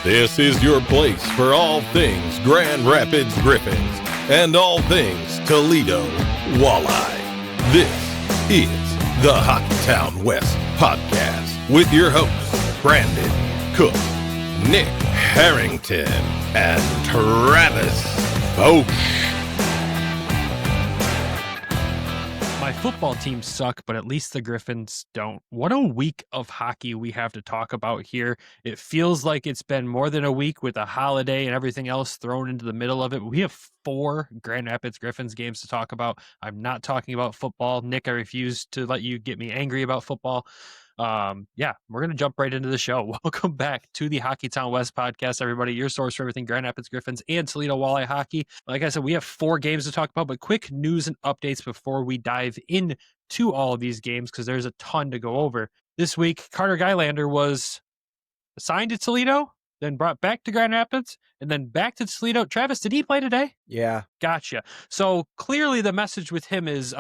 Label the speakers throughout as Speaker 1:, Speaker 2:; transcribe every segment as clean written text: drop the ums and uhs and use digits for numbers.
Speaker 1: This is your place for all things Grand Rapids Griffins and all things Toledo Walleye. This is the Hockeytown West podcast with your hosts, Brandon Cook, Nick Harrington, and Travis Foch.
Speaker 2: My football teams suck, but at least the Griffins don't. What a week of hockey we have to talk about here. It feels like it's been more than a week with a holiday and everything else thrown into the middle of it. We have 4 Grand Rapids Griffins games to talk about. I'm not talking about football. Nick, I refuse to let you get me angry about football. We're going to jump right into the show. Welcome back to the Hockeytown West podcast, everybody. Your source for everything Grand Rapids Griffins and Toledo Walleye hockey. Like I said, we have 4 games to talk about, but quick news and updates before we dive into all of these games because there's a ton to go over. This week, Carter Gylander was assigned to Toledo, then brought back to Grand Rapids, and then back to Toledo. Travis, did he play today?
Speaker 3: Yeah.
Speaker 2: Gotcha. So clearly the message with him is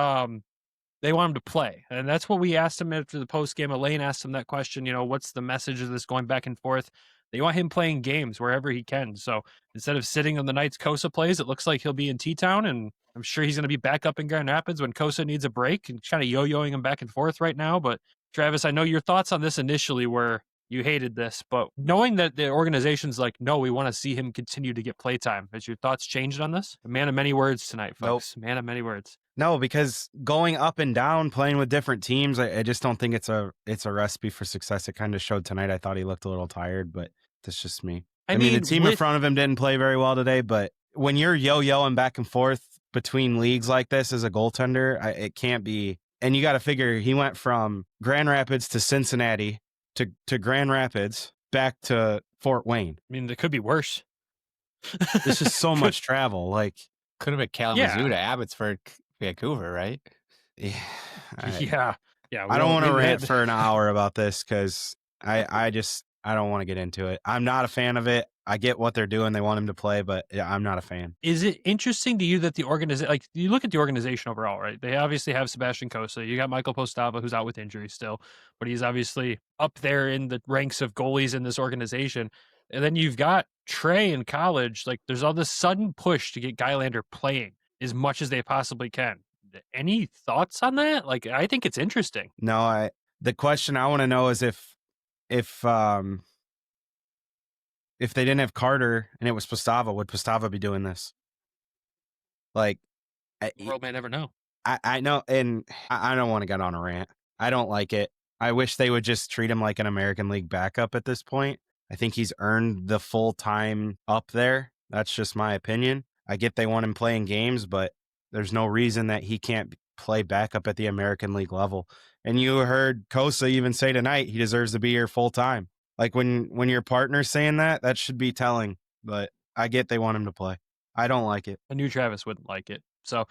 Speaker 2: they want him to play. And that's what we asked him after the post game. Elaine asked him that question, what's the message of this going back and forth? They want him playing games wherever he can. So instead of sitting on the nights Cossa plays, it looks like he'll be in T-Town, and I'm sure he's going to be back up in Grand Rapids when Cossa needs a break, and kind of yo-yoing him back and forth right now. But Travis, I know your thoughts on this initially were you hated this, but knowing that the organization's like, no, we want to see him continue to get playtime. Has your thoughts changed on this? A man of many words tonight, folks. Nope. Man of many words.
Speaker 3: No, because going up and down, playing with different teams, I just don't think it's a recipe for success. It kind of showed tonight. I thought he looked a little tired, but that's just me. I mean, the team in front of him didn't play very well today, but when you're yo-yoing back and forth between leagues like this as a goaltender, it can't be. And you got to figure he went from Grand Rapids to Cincinnati to Grand Rapids back to Fort Wayne.
Speaker 2: I mean, it could be worse.
Speaker 3: It's just so much travel. Like,
Speaker 4: could have been Kalamazoo to Abbotsford, Vancouver, right?
Speaker 3: Yeah.
Speaker 2: I
Speaker 3: don't want to rant for an hour about this because I don't want to get into it. I'm not a fan of it. I get what they're doing. They want him to play, but I'm not a fan.
Speaker 2: Is it interesting to you that the organization, like you look at the organization overall, right? They obviously have Sebastian Cossa. You got Michael Postava, who's out with injury still, but he's obviously up there in the ranks of goalies in this organization. And then you've got Trey in college. Like there's all this sudden push to get Gylander playing as much as they possibly can. Any thoughts on that? Like, I think it's interesting.
Speaker 3: No, the question I want to know is if they didn't have Carter and it was Postava, would Postava be doing this? Like,
Speaker 2: the world may never know.
Speaker 3: I know, and I don't want to get on a rant. I don't like it. I wish they would just treat him like an American League backup at this point. I think he's earned the full time up there. That's just my opinion. I get they want him playing games, but there's no reason that he can't play backup at the American League level. And you heard Cossa even say tonight he deserves to be here full time. Like when your partner's saying that, that should be telling. But I get they want him to play. I don't like it.
Speaker 2: I knew Travis wouldn't like it. So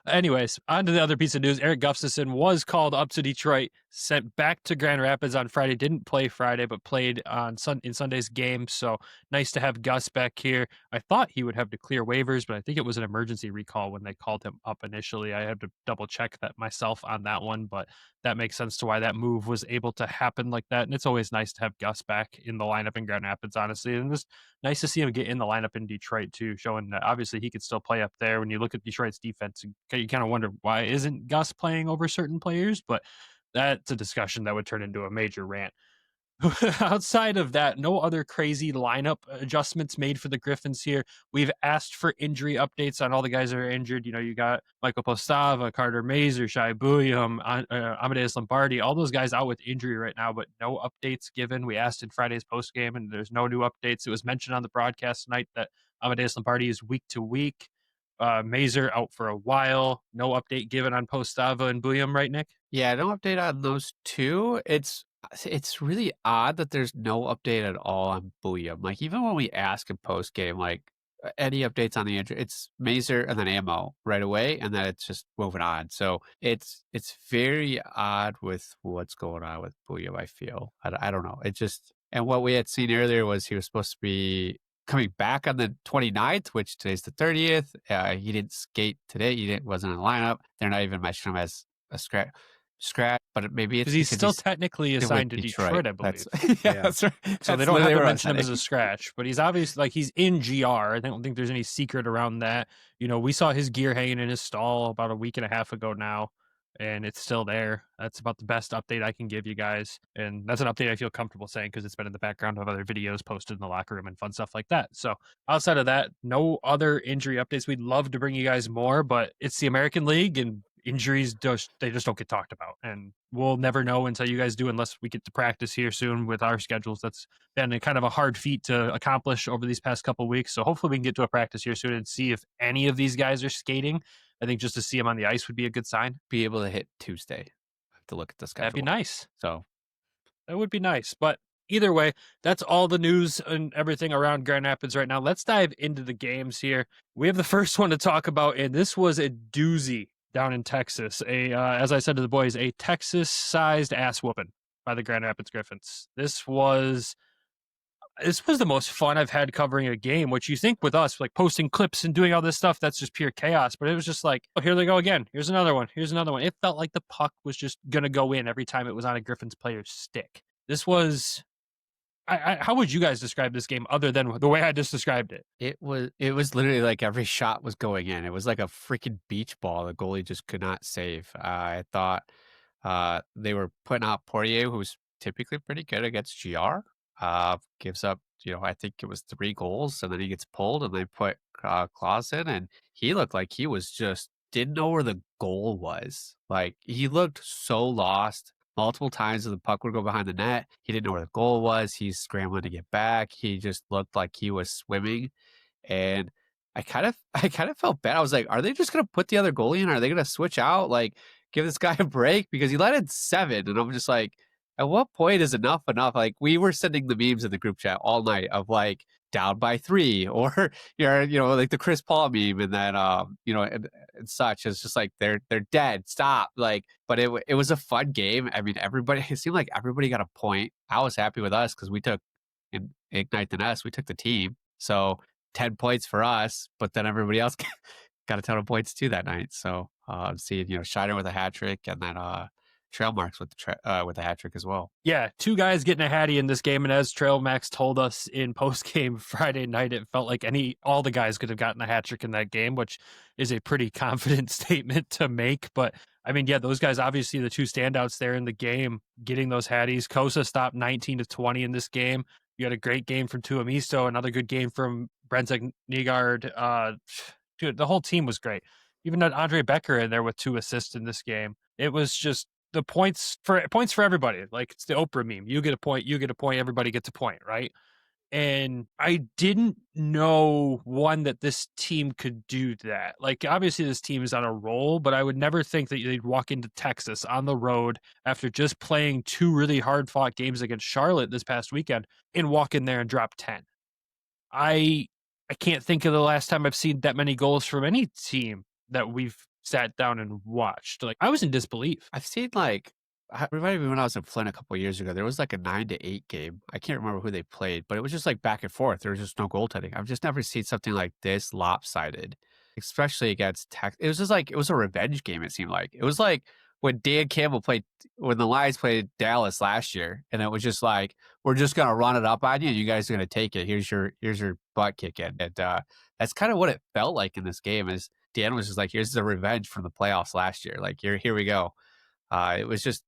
Speaker 2: anyways, on to the other piece of news. Eric Gustafson was called up to Detroit, sent back to Grand Rapids on Friday. Didn't play Friday, but played in Sunday's game. So nice to have Gus back here. I thought he would have to clear waivers, but I think it was an emergency recall when they called him up initially. I had to double check that myself on that one, but that makes sense to why that move was able to happen like that. And it's always nice to have Gus back in the lineup in Grand Rapids, honestly. And it's nice to see him get in the lineup in Detroit too, showing that obviously he could still play up there. When you look at Detroit's defense, you kind of wonder why isn't Gus playing over certain players, but that's a discussion that would turn into a major rant. Outside of that, no other crazy lineup adjustments made for the Griffins here. We've asked for injury updates on all the guys that are injured. You got Michael Postava, Carter Mazer, Shai Bouillon, Amadeus Lombardi, all those guys out with injury right now, but no updates given. We asked in Friday's post game, and there's no new updates. It was mentioned on the broadcast tonight that Amadeus Lombardi is week to week. Mazer out for a while. No update given on Postava and Bouillon, right, Nick?
Speaker 4: Yeah, no update on those two. It's really odd that there's no update at all on Bouillon. Like, even when we ask in post game, like, any updates on the injury, it's Mazer and then ammo right away, and then it's just moving on. So it's very odd with what's going on with Bouillon, I feel. I don't know. It just, and what we had seen earlier was he was supposed to be coming back on the 29th, which today's the 30th. He didn't skate today. Wasn't in the lineup. They're not even mentioning him as a scratch. scratch, but maybe it's
Speaker 2: Because he's
Speaker 4: because
Speaker 2: still technically
Speaker 4: still with
Speaker 2: assigned to Detroit, I believe.
Speaker 4: That's
Speaker 3: Yeah.
Speaker 4: that's right.
Speaker 2: So they
Speaker 4: That's
Speaker 2: don't have
Speaker 4: literally
Speaker 2: to
Speaker 4: what I
Speaker 2: mention him
Speaker 4: said.
Speaker 2: as a scratch, but he's obviously like he's in GR. I don't think there's any secret around that. You know, we saw his gear hanging in his stall about a week and a half ago now, and it's still there. That's about the best update I can give you guys. And that's an update I feel comfortable saying because it's been in the background of other videos posted in the locker room and fun stuff like that. So outside of that, no other injury updates. We'd love to bring you guys more, but it's the American League and injuries they just don't get talked about, and we'll never know until you guys do, unless we get to practice here soon with our schedules. That's been a kind of a hard feat to accomplish over these past couple of weeks, so hopefully we can get to a practice here soon and see if any of these guys are skating. I think just to see them on the ice would be a good sign.
Speaker 4: Be able to hit Tuesday. I have to look at the schedule.
Speaker 2: That'd be nice.
Speaker 4: So
Speaker 2: That would be nice. But either way, that's all the news and everything around Grand Rapids right now. Let's dive into the games here. We have the first one to talk about, and this was a doozy down in Texas. As I said to the boys, a Texas-sized ass whooping by the Grand Rapids Griffins. This was the most fun I've had covering a game, which you think with us, like posting clips and doing all this stuff, that's just pure chaos. But it was just like, oh, here they go again. Here's another one. Here's another one. It felt like the puck was just going to go in every time it was on a Griffins player's stick. This was... how would you guys describe this game other than the way I just described it?
Speaker 4: it was literally like every shot was going in. It was like a freaking beach ball. The goalie just could not save. I thought they were putting out Poirier, who's typically pretty good against GR. Gives up, I think it was 3 goals, and then he gets pulled, and they put Cossa in, and he looked like he was just didn't know where the goal was. Like, he looked so lost. Multiple times the puck would go behind the net. He didn't know where the goal was. He's scrambling to get back. He just looked like he was swimming. And I kind of felt bad. I was like, are they just gonna put the other goalie in? Are they gonna switch out? Like, give this guy a break? Because he let in 7. And I'm just like, at what point is enough enough? Like, we were sending the memes in the group chat all night of like down by 3, or like the Chris Paul meme, and then and such. It's just like they're dead. Stop. Like, but it was a fun game. I mean, it seemed like everybody got a point. I was happy with us because we took in Ignite the Nest, we took the team. So 10 points for us, but then everybody else got a ton of points too that night. So I'm seeing Shiner with a hat trick, and then Trail Marks with a hat trick as well.
Speaker 2: Yeah, 2 guys getting a hattie in this game, and as Trail Max told us in post-game Friday night, it felt like all the guys could have gotten a hat trick in that game, which is a pretty confident statement to make. But I mean, yeah, those guys, obviously the 2 standouts there in the game, getting those hatties. Cossa stopped 19 of 20 in this game. You had a great game from Tuomisto, another good game from brandsegg-nygard. Dude, the whole team was great. Even had Andre Becker in there with 2 assists in this game. It was just the points for everybody. Like, it's the Oprah meme. You get a point, everybody gets a point, right? And I didn't know, that this team could do that. Like, obviously this team is on a roll, but I would never think that they'd walk into Texas on the road after just playing 2 really hard-fought games against Charlotte this past weekend and walk in there and drop 10. I can't think of the last time I've seen that many goals from any team that we've sat down and watched. Like, I was in disbelief.
Speaker 4: I've seen remind me when I was in Flint a couple of years ago, there was like a 9-8 game. I can't remember who they played, but it was just like back and forth. There was just no goaltending. I've just never seen something like this lopsided, especially against Texas. It was just like, it was a revenge game, it seemed like. It was like when Dan Campbell when the Lions played Dallas last year, and it was just like, we're just going to run it up on you, and you guys are going to take it. Here's your butt kicking. And that's kind of what it felt like in this game, is Dan was just like, here's the revenge from the playoffs last year. Like, here we go. It was just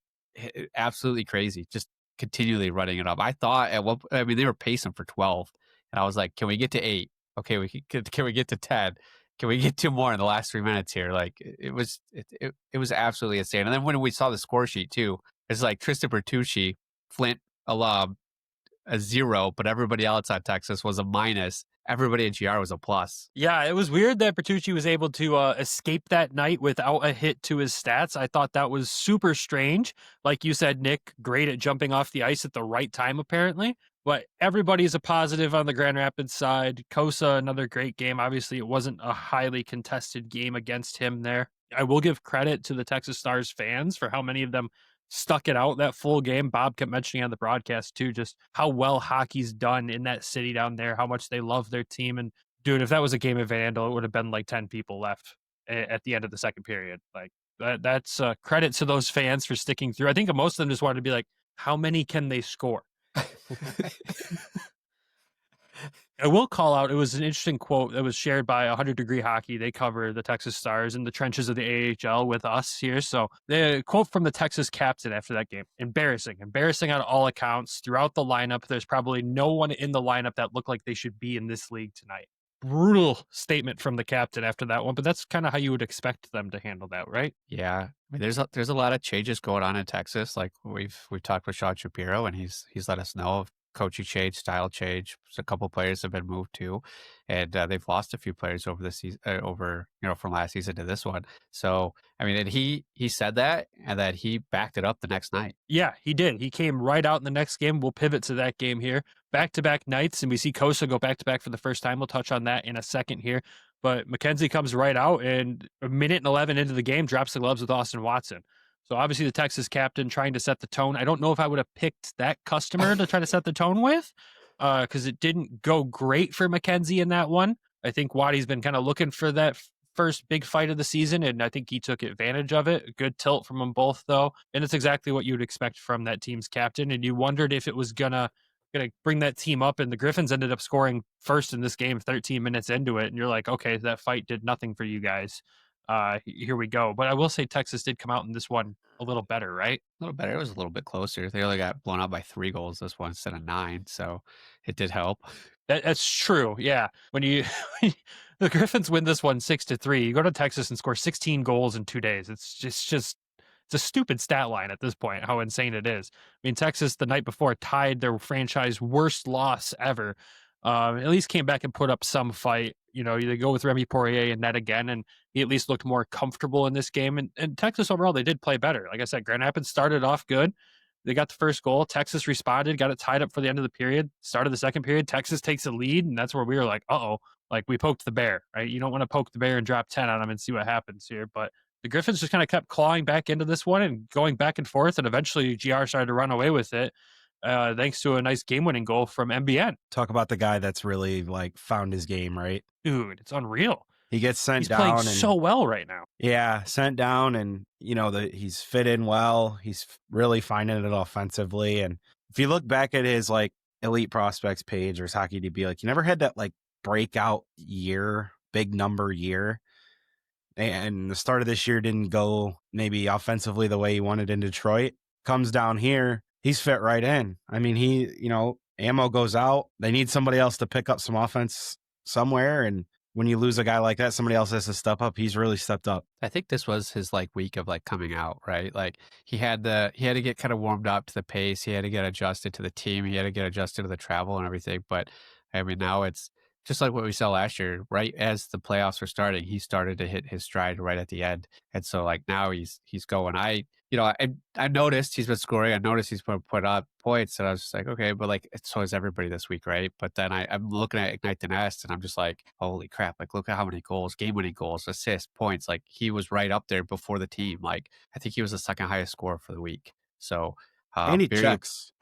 Speaker 4: absolutely crazy, just continually running it up. I thought they were pacing for 12, and I was like, can we get to 8? Okay, can we get to 10? Can we get 2 more in the last 3 minutes here? Like, it was absolutely insane. And then when we saw the score sheet too, it's like Tristan Bertucci, Flint alum, a 0, but everybody else on Texas was a minus. Everybody at GR was a plus.
Speaker 2: Yeah, it was weird that Bertucci was able to escape that night without a hit to his stats. I thought that was super strange. Like you said, Nick, great at jumping off the ice at the right time, apparently. But everybody's a positive on the Grand Rapids side. Cossa, another great game. Obviously, it wasn't a highly contested game against him there. I will give credit to the Texas Stars fans for how many of them stuck it out that full game. Bob kept mentioning on the broadcast too, just how well hockey's done in that city down there, how much they love their team. And dude, if that was a game of Vandal, it would have been like 10 people left at the end of the second period. Like, That's credit to those fans for sticking through. I think most of them just wanted to be like, how many can they score? I will call out, it was an interesting quote that was shared by 100 Degree Hockey. They cover the Texas Stars in the trenches of the AHL with us here. So the quote from the Texas captain after that game, embarrassing on all accounts throughout the lineup. There's probably no one in the lineup that looked like they should be in this league tonight. Brutal statement from the captain after that one, but that's kind of how you would expect them to handle that, right?
Speaker 4: Yeah, I mean, there's a lot of changes going on in Texas. Like we've talked with Sean Shapiro, and he's let us know of coaching change, style change. So a couple players have been moved too, and they've lost a few players over the season, from last season to this one. So I mean, and he said that, and that he backed it up the next night.
Speaker 2: Yeah, he did. He came right out in the next game. We'll pivot to that game here. Back-to-back nights, and we see Cossa go back-to-back for the first time. We'll touch on that in a second here. But McKenzie comes right out, and a minute and 11 into the game, drops the gloves with Austin Watson. So obviously the Texas captain trying to set the tone. I don't know if I would have picked that customer to try to set the tone with, because it didn't go great for McKenzie in that one. I think Waddy's been kind of looking for that first big fight of the season, and I think he took advantage of it. A good tilt from them both, though, and it's exactly what you would expect from that team's captain. And you wondered if it was gonna bring that team up, and the Griffins ended up scoring first in this game 13 minutes into it, and you're like, okay, that fight did nothing for you guys. Here we go. But I will say Texas did come out in this one a little better, right?
Speaker 4: A little better. It was a little bit closer. They only got blown out by 3 goals this one instead of 9, so it did help.
Speaker 2: That's true. Yeah. When you the Griffins win this one 6-3, you go to Texas and score 16 goals in 2 days. It's a stupid stat line at this point, how insane it is. I mean, Texas the night before tied their franchise worst loss ever. At least came back and put up some fight. You know, they go with Remy Poirier and net again, and he at least looked more comfortable in this game. And Texas overall, they did play better. Like I said, Grand Rapids started off good. They got the first goal. Texas responded, got it tied up for the end of the period. Started the second period. Texas takes a lead, and that's where we were like, uh-oh, like we poked the bear, right? You don't want to poke the bear and drop 10 on them and see what happens here. But the Griffins just kind of kept clawing back into this one and going back and forth, and eventually GR started to run away with it, thanks to a nice game-winning goal from MBN.
Speaker 3: Talk about the guy that's really like found his game, right?
Speaker 2: Dude, it's unreal.
Speaker 3: He gets sent
Speaker 2: He's
Speaker 3: down
Speaker 2: playing
Speaker 3: and
Speaker 2: so well right now.
Speaker 3: yeah, sent down, and he's fit in well. He's really finding it offensively. And if you look back at his like elite prospects page or his hockey DB, like he never had that like breakout year, big number year. And the start of this year didn't go maybe offensively the way he wanted in Detroit. Comes down here, he's fit right in. I mean, ammo goes out. They need somebody else to pick up some offense somewhere, and when you lose a guy like that, somebody else has to step up. He's really stepped up.
Speaker 4: I think this was his like week of like coming out, right? Like he had to get kind of warmed up to the pace. He had to get adjusted to the team. He had to get adjusted to the travel and everything. But I mean, now it's just like what we saw last year, right? As the playoffs were starting, he started to hit his stride right at the end. And so like now he's going. I noticed he's been scoring. I noticed he's put up points, and I was just like, okay, but like so is everybody this week, right? But then I'm looking at Ignite the Nest, and I'm just like, holy crap! Like look at how many goals, game-winning goals, assists, points. Like he was right up there before the team. Like I think he was the second highest scorer for the week. So
Speaker 3: and he checks.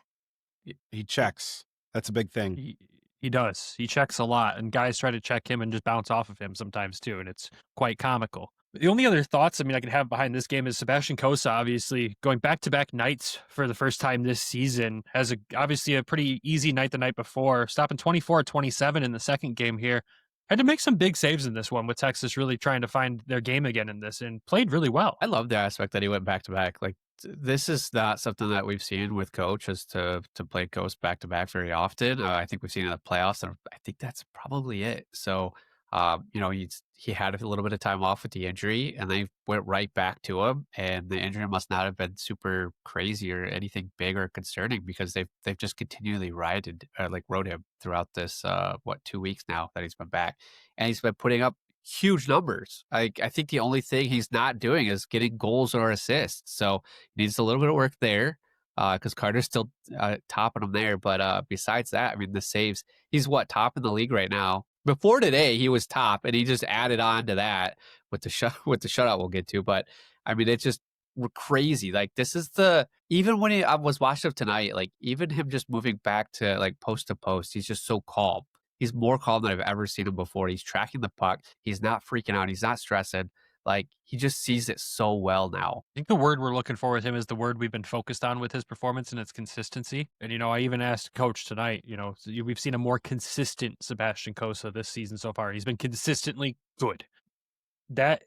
Speaker 3: He checks. That's a big thing.
Speaker 2: He does. He checks a lot, and guys try to check him and just bounce off of him sometimes too, and it's quite comical. The only other thoughts, I could have behind this game is Sebastian Cossa, obviously, going back-to-back nights for the first time this season, has obviously a pretty easy night the night before, stopping 24-27 in the second game here. Had to make some big saves in this one with Texas really trying to find their game again in this, and played really well.
Speaker 4: I love the aspect that he went back-to-back. Like, this is not something that we've seen with Coach, is to play Coast back-to-back very often. I think we've seen it in the playoffs, and I think that's probably it. So, he had a little bit of time off with the injury, and they went right back to him. And the injury must not have been super crazy or anything big or concerning, because they've just continually rode him throughout this 2 weeks now that he's been back, and he's been putting up huge numbers. I think the only thing he's not doing is getting goals or assists. So he needs a little bit of work there, because Carter's still topping him there. But besides that, the saves, he's top in the league right now. Before today, he was top, and he just added on to that with the shutout we'll get to. But it's just crazy. Like, this is even when I was watching him tonight, like even him just moving back to like post to post, he's just so calm. He's more calm than I've ever seen him before. He's tracking the puck. He's not freaking out. He's not stressing. Like, he just sees it so well now.
Speaker 2: I think the word we're looking for with him is the word we've been focused on with his performance, and it's consistency. And, I even asked Coach tonight, we've seen a more consistent Sebastian Cossa this season so far. He's been consistently good. That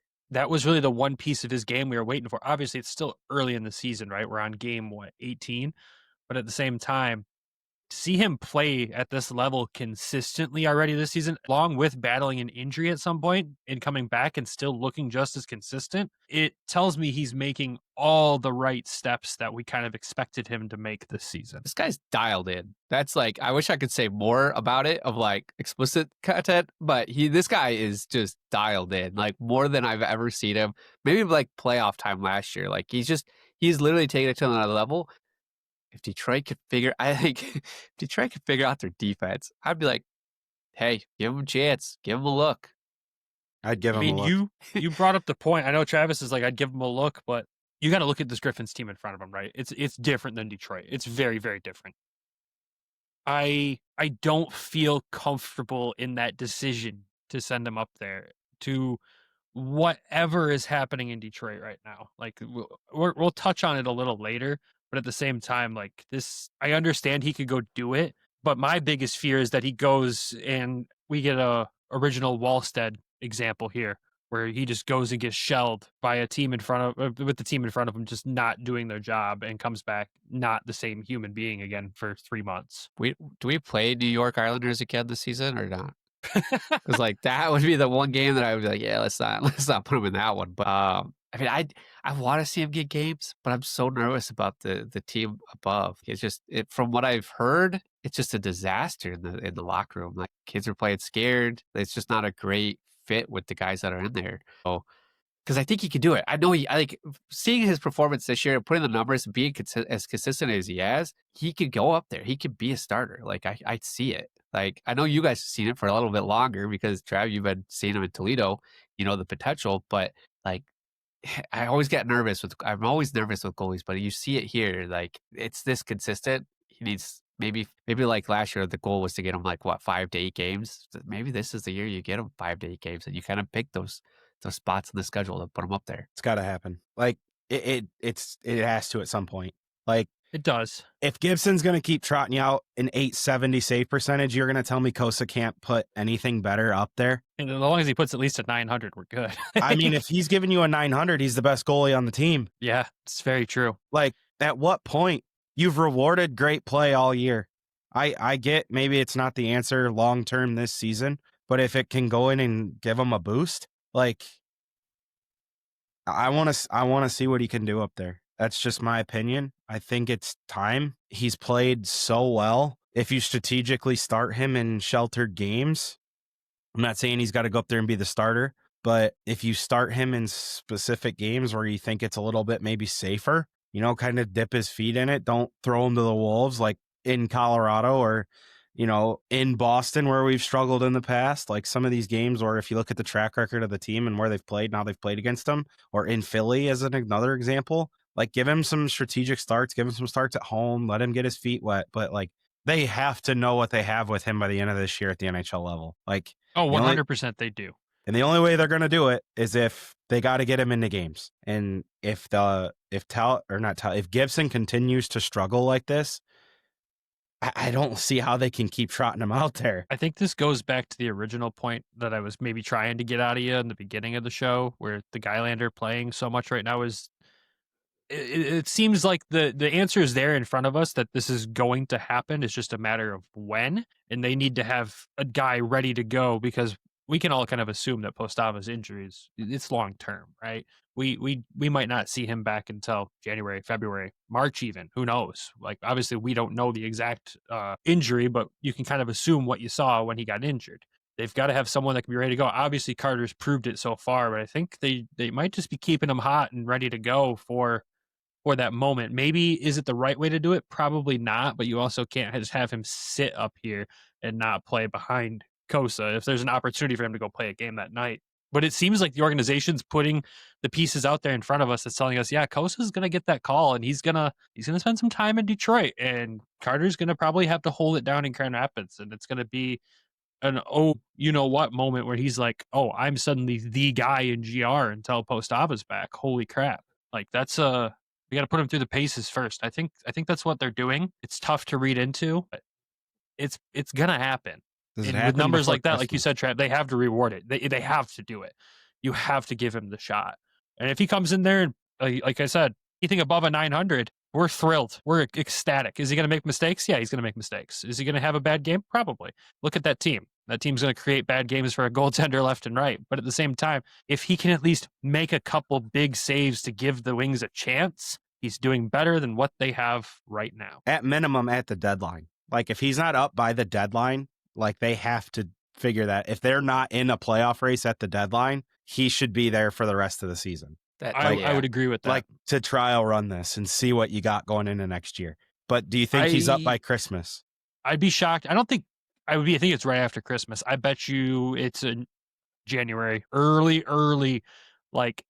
Speaker 2: was really the one piece of his game we were waiting for. Obviously, it's still early in the season, right? We're on game, 18? But at the same time, to see him play at this level consistently already this season, along with battling an injury at some point and coming back and still looking just as consistent, it tells me he's making all the right steps that we kind of expected him to make this season.
Speaker 4: This guy's dialed in. That's like, I wish I could say more about it of like explicit content, but this guy is just dialed in, like more than I've ever seen him. Maybe like playoff time last year. Like he's literally taking it to another level. If Detroit could figure out their defense, I'd be like, hey, give them a chance. Give them a look.
Speaker 3: I'd give him a look.
Speaker 2: You brought up the point. I know Travis is like, I'd give him a look, but you got to look at this Griffins team in front of him, right? It's different than Detroit. It's very, very different. I don't feel comfortable in that decision to send him up there to whatever is happening in Detroit right now. Like we'll touch on it a little later, but at the same time, like this, I understand he could go do it, but my biggest fear is that he goes and we get a original Wallstead example here, where he just goes and gets shelled by a team with the team in front of him just not doing their job and comes back not the same human being again for 3 months.
Speaker 4: Do we play New York Islanders again this season or not? Because like that would be the one game that I would be like, yeah, let's not put him in that one. But I mean, I want to see him get games, but I'm so nervous about the team above. It's just from what I've heard, it's just a disaster in the locker room. Like kids are playing scared. It's just not a great fit with the guys that are in there. So, because I think he can do it. I know I like seeing his performance this year, putting the numbers, being as consistent as he has. He could go up there. He could be a starter. Like I see it. Like I know you guys have seen it for a little bit longer because Trav, you've been seeing him in Toledo. You know the potential, but like I'm always nervous with goalies, but you see it here. Like it's this consistent. He needs maybe like last year, the goal was to get him like 5 to 8 games. Maybe this is the year you get him 5 to 8 games, and you kind of pick those spots in the schedule to put him up there.
Speaker 3: It's got to happen. Like it has to at some point. Like
Speaker 2: it does.
Speaker 3: If Gibson's going to keep trotting you out an 870 save percentage, you're going to tell me Cossa can't put anything better up there?
Speaker 2: And as long as he puts at least a 900, we're good.
Speaker 3: I mean, if he's giving you a 900, he's the best goalie on the team.
Speaker 2: Yeah, it's very true.
Speaker 3: Like, at what point? You've rewarded great play all year. I get maybe it's not the answer long-term this season, but if it can go in and give him a boost, like, I want to see what he can do up there. That's just my opinion. I think it's time. He's played so well. If you strategically start him in sheltered games, I'm not saying he's got to go up there and be the starter, but if you start him in specific games where you think it's a little bit maybe safer, kind of dip his feet in it. Don't throw him to the wolves like in Colorado or, in Boston where we've struggled in the past. Like some of these games, or if you look at the track record of the team and where they've played, now they've played against them, or in Philly as another example. Like, give him some strategic starts, give him some starts at home, let him get his feet wet. But, like, they have to know what they have with him by the end of this year at the NHL level. Like,
Speaker 2: 100% they do.
Speaker 3: And the only way they're going to do it is if they got to get him into games. And if Gibson continues to struggle like this, I don't see how they can keep trotting him out there.
Speaker 2: I think this goes back to the original point that I was maybe trying to get out of you in the beginning of the show, where the Gylander playing so much right now is... It seems like the answer is there in front of us that this is going to happen. It's just a matter of when, and they need to have a guy ready to go because we can all kind of assume that Postava's injuries, it's long term, right? We might not see him back until January, February, March even. Who knows? Like obviously we don't know the exact injury, but you can kind of assume what you saw when he got injured. They've got to have someone that can be ready to go. Obviously Carter's proved it so far, but I think they might just be keeping him hot and ready to go for that moment. Maybe is it the right way to do it? Probably not, but you also can't just have him sit up here and not play behind Cossa if there's an opportunity for him to go play a game that night. But it seems like the organization's putting the pieces out there in front of us that's telling us, yeah, Kossa's going to get that call and he's going to spend some time in Detroit and Carter's going to probably have to hold it down in Grand Rapids, and it's going to be an you know what moment where he's like, oh, I'm suddenly the guy in GR until Postava's back. Holy crap. Like that's we got to put him through the paces first. I think that's what they're doing. It's tough to read into, but it's gonna happen.
Speaker 3: Does it
Speaker 2: And with
Speaker 3: happen
Speaker 2: numbers
Speaker 3: before
Speaker 2: like that, like you
Speaker 3: Christmas?
Speaker 2: said, Trav, they have to reward it. They have to do it. You have to give him the shot. And if he comes in there and like I said, anything above a 900, we're thrilled. We're ecstatic. Is he going to make mistakes? Yeah, he's going to make mistakes. Is he going to have a bad game? Probably. Look at that team. That team's going to create bad games for a goaltender left and right. But at the same time, if he can at least make a couple big saves to give the Wings a chance, he's doing better than what they have right now.
Speaker 3: At minimum, at the deadline. Like, if he's not up by the deadline, like, they have to figure that if they're not in a playoff race at the deadline, he should be there for the rest of the season.
Speaker 2: I would agree with that.
Speaker 3: Like, to trial run this and see what you got going into next year. But do you think he's up by Christmas?
Speaker 2: I'd be shocked. I don't think I would be. I think it's right after Christmas. I bet you it's in January, early, like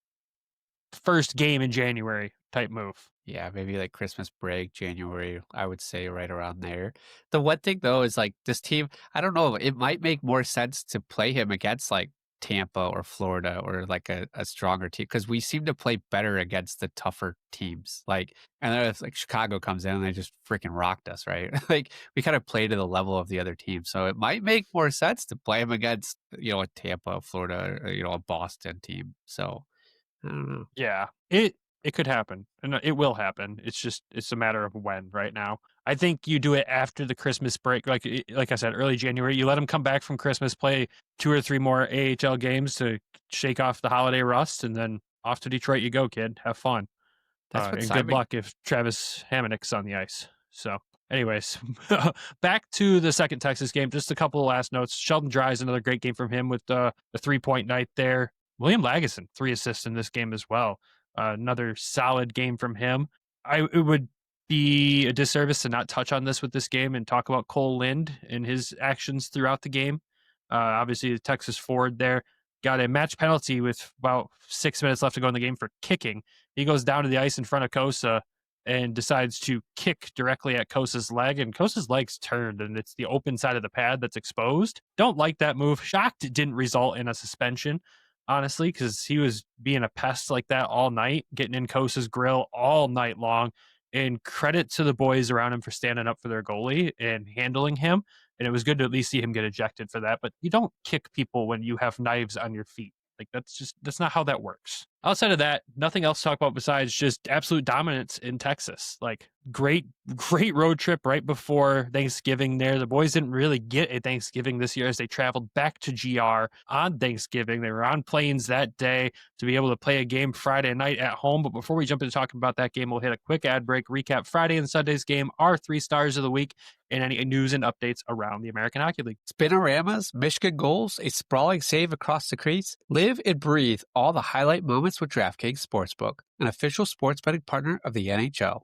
Speaker 2: first game in January type move.
Speaker 4: Yeah, maybe like Christmas break, January, I would say right around there. The one thing though is like this team, I don't know, it might make more sense to play him against like Tampa or Florida or like a stronger team because we seem to play better against the tougher teams. Like, and then if like Chicago comes in and they just freaking rocked us, right? Like we kind of play to the level of the other team. So it might make more sense to play him against, you know, a Tampa, Florida, or, you know, a Boston team. So I don't know.
Speaker 2: Yeah, it could happen, and it will happen. It's a matter of when. Right now, I think you do it after the Christmas break, like I said, early January. You let him come back from Christmas, play 2 or 3 more AHL games to shake off the holiday rust, and then off to Detroit you go, kid. Have fun. And good luck if Travis Hamonick's on the ice. So, anyways, back to the second Texas game. Just a couple of last notes. Sheldon Dries, another great game from him with the 3-point night there. William Lagesson, 3 assists in this game as well. Another solid game from him. It would be a disservice to not touch on this with this game and talk about Cole Lind and his actions throughout the game. Obviously, the Texas forward there got a match penalty with about 6 minutes left to go in the game for kicking. He goes down to the ice in front of Cossa and decides to kick directly at Kossa's leg, and Kossa's leg's turned, and it's the open side of the pad that's exposed. Don't like that move. Shocked it didn't result in a suspension, honestly, because he was being a pest like that all night, getting in Kossa's grill all night long. And credit to the boys around him for standing up for their goalie and handling him. And it was good to at least see him get ejected for that. But you don't kick people when you have knives on your feet. Like that's not how that works. Outside of that, nothing else to talk about besides just absolute dominance in Texas. Like great road trip right before Thanksgiving there. The boys didn't really get a Thanksgiving this year as they traveled back to GR on Thanksgiving. They were on planes that day to be able to play a game Friday night at home. But before we jump into talking about that game, we'll hit a quick ad break, recap Friday and Sunday's game, our 3 stars of the week, and any news and updates around the American Hockey League.
Speaker 4: Spinoramas, Michigan goals, a sprawling save across the crease. Live and breathe all the highlight moments with DraftKings Sportsbook, an official sports betting partner of the NHL.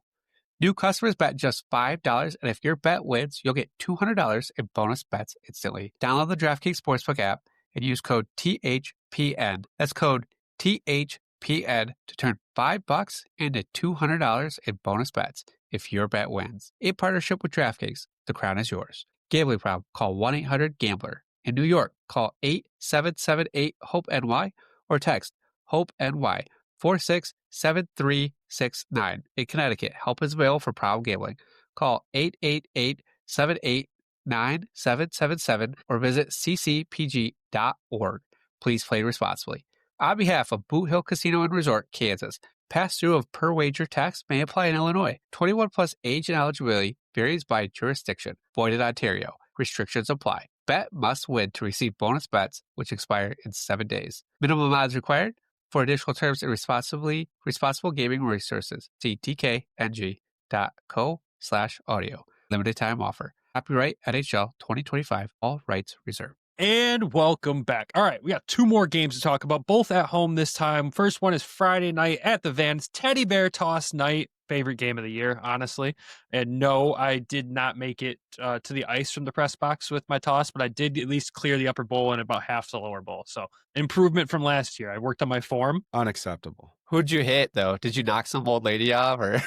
Speaker 4: New customers bet just $5, and if your bet wins, you'll get $200 in bonus bets instantly. Download the DraftKings Sportsbook app and use code THPN. That's code THPN to turn $5 into $200 in bonus bets if your bet wins. In partnership with DraftKings, the crown is yours. Gambling problem? Call 1-800-GAMBLER. In New York, call 8778-HOPE-NY or text HOPE-NY 467369. In Connecticut, help is available for problem gambling. Call 888-789-7777 or visit ccpg.org. Please play responsibly. On behalf of Boot Hill Casino and Resort, Kansas, pass-through of per-wager tax may apply in Illinois. 21 plus age and eligibility varies by jurisdiction. Void in Ontario. Restrictions apply. Bet must win to receive bonus bets, which expire in 7 days. Minimum odds required. For additional terms and responsible gaming resources, see tkng.co/audio. Limited time offer. Copyright NHL 2025. All rights reserved.
Speaker 2: And welcome back. All right, we got 2 more games to talk about, both at home this time. First one is Friday night at the Vans. Teddy Bear Toss Night. Favorite game of the year, honestly. And no, I did not make it to the ice from the press box with my toss, but I did at least clear the upper bowl and about half the lower bowl. So improvement from last year. I worked on my form.
Speaker 3: Unacceptable.
Speaker 4: Who'd you hit, though? Did you knock some old lady off? Or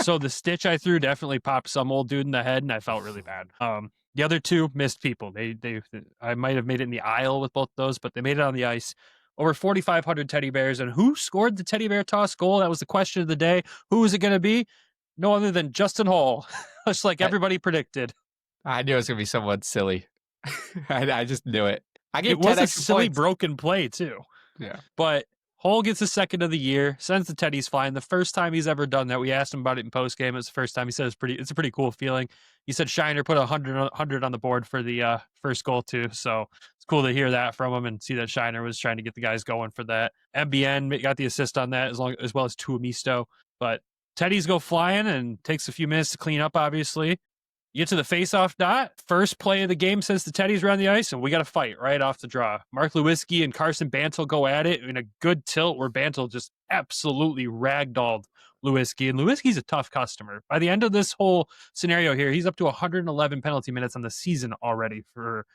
Speaker 2: So the stitch I threw definitely popped some old dude in the head, and I felt really bad. The other two missed people. I might have made it in the aisle with both those, but they made it on the ice. Over 4,500 teddy bears. And who scored the teddy bear toss goal? That was the question of the day. Who was it going to be? No other than Justin Hall, just like everybody predicted.
Speaker 4: I knew it was going to be someone silly. I just knew it.
Speaker 2: It was a silly broken play, too.
Speaker 4: Yeah.
Speaker 2: But Hall gets his second of the year, sends the teddies flying. The first time he's ever done that. We asked him about it in postgame. It was the first time. He said it's a pretty cool feeling. He said Shiner put 100 on the board for the first goal, too. So it's cool to hear that from him and see that Shiner was trying to get the guys going for that. MBN got the assist on that as well as Tuamisto. But teddies go flying and takes a few minutes to clean up, obviously. You get to the face-off dot. First play of the game since the teddies around the ice, and we got a fight right off the draw. Mark Lewinsky and Carson Bantle go at it in a good tilt where Bantle just absolutely ragdolled Lewinsky. And Lewinsky's a tough customer. By the end of this whole scenario here, he's up to 111 penalty minutes on the season already for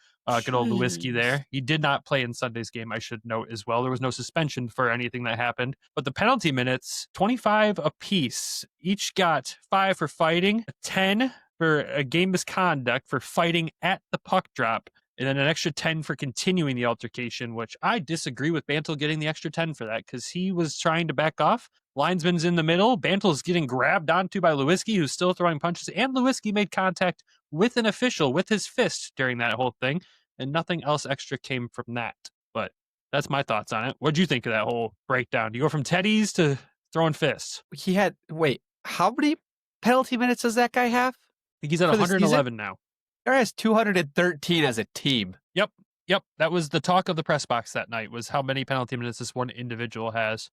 Speaker 2: good old Lewinsky there. He did not play in Sunday's game, I should note as well. There was no suspension for anything that happened. But the penalty minutes, 25 apiece. Each got 5 for fighting, 10 for a game misconduct for fighting at the puck drop, and then an extra 10 for continuing the altercation, which I disagree with Bantle getting the extra 10 for that because he was trying to back off. Linesman's in the middle. Bantle's getting grabbed onto by Lewinsky, who's still throwing punches, and Lewinsky made contact with an official with his fist during that whole thing, and nothing else extra came from that. But that's my thoughts on it. What'd you think of that whole breakdown? Do you go from teddies to throwing fists?
Speaker 4: How many penalty minutes does that guy have?
Speaker 2: I think he's at 111 now.
Speaker 4: He has 213 as a team.
Speaker 2: Yep. That was the talk of the press box that night, was how many penalty minutes this one individual has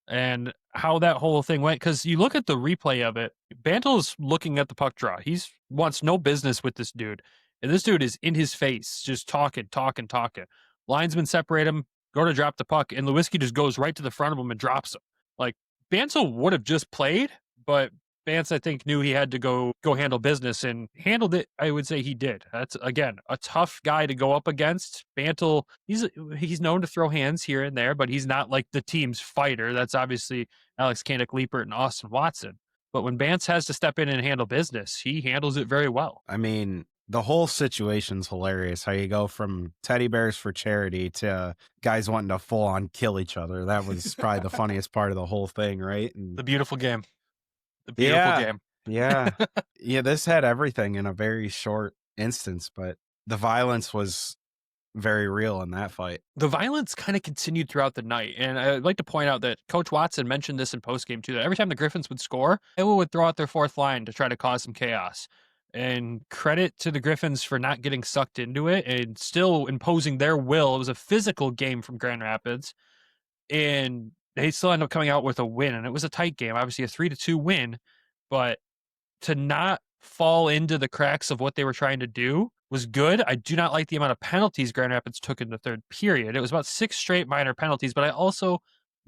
Speaker 2: and how that whole thing went. Because you look at the replay of it, Bantle's looking at the puck draw. He wants no business with this dude. And this dude is in his face, just talking. Linesmen separate him, go to drop the puck, and Lewinsky just goes right to the front of him and drops him. Like, Bantle would have just played, but Vance, I think, knew he had to go handle business and handled it. I would say he did. That's, again, a tough guy to go up against. Bantle, he's known to throw hands here and there, but he's not like the team's fighter. That's obviously Alex Kanek-Liepert and Austin Watson. But when Vance has to step in and handle business, he handles it very well.
Speaker 3: I mean, the whole situation's hilarious. How you go from teddy bears for charity to guys wanting to full on kill each other. That was probably the funniest part of the whole thing, right? And
Speaker 2: the beautiful game. The beautiful game.
Speaker 3: Yeah. Yeah, this had everything in a very short instance, but the violence was very real in that fight.
Speaker 2: The violence kind of continued throughout the night. And I'd like to point out that Coach Watson mentioned this in postgame too, that every time the Griffins would score, Iowa would throw out their fourth line to try to cause some chaos. And credit to the Griffins for not getting sucked into it and still imposing their will. It was a physical game from Grand Rapids. And they still end up coming out with a win, and it was a tight game, obviously a 3-2 win, but to not fall into the cracks of what they were trying to do was good. I do not like the amount of penalties Grand Rapids took in the third period. It was about 6 straight minor penalties, but I also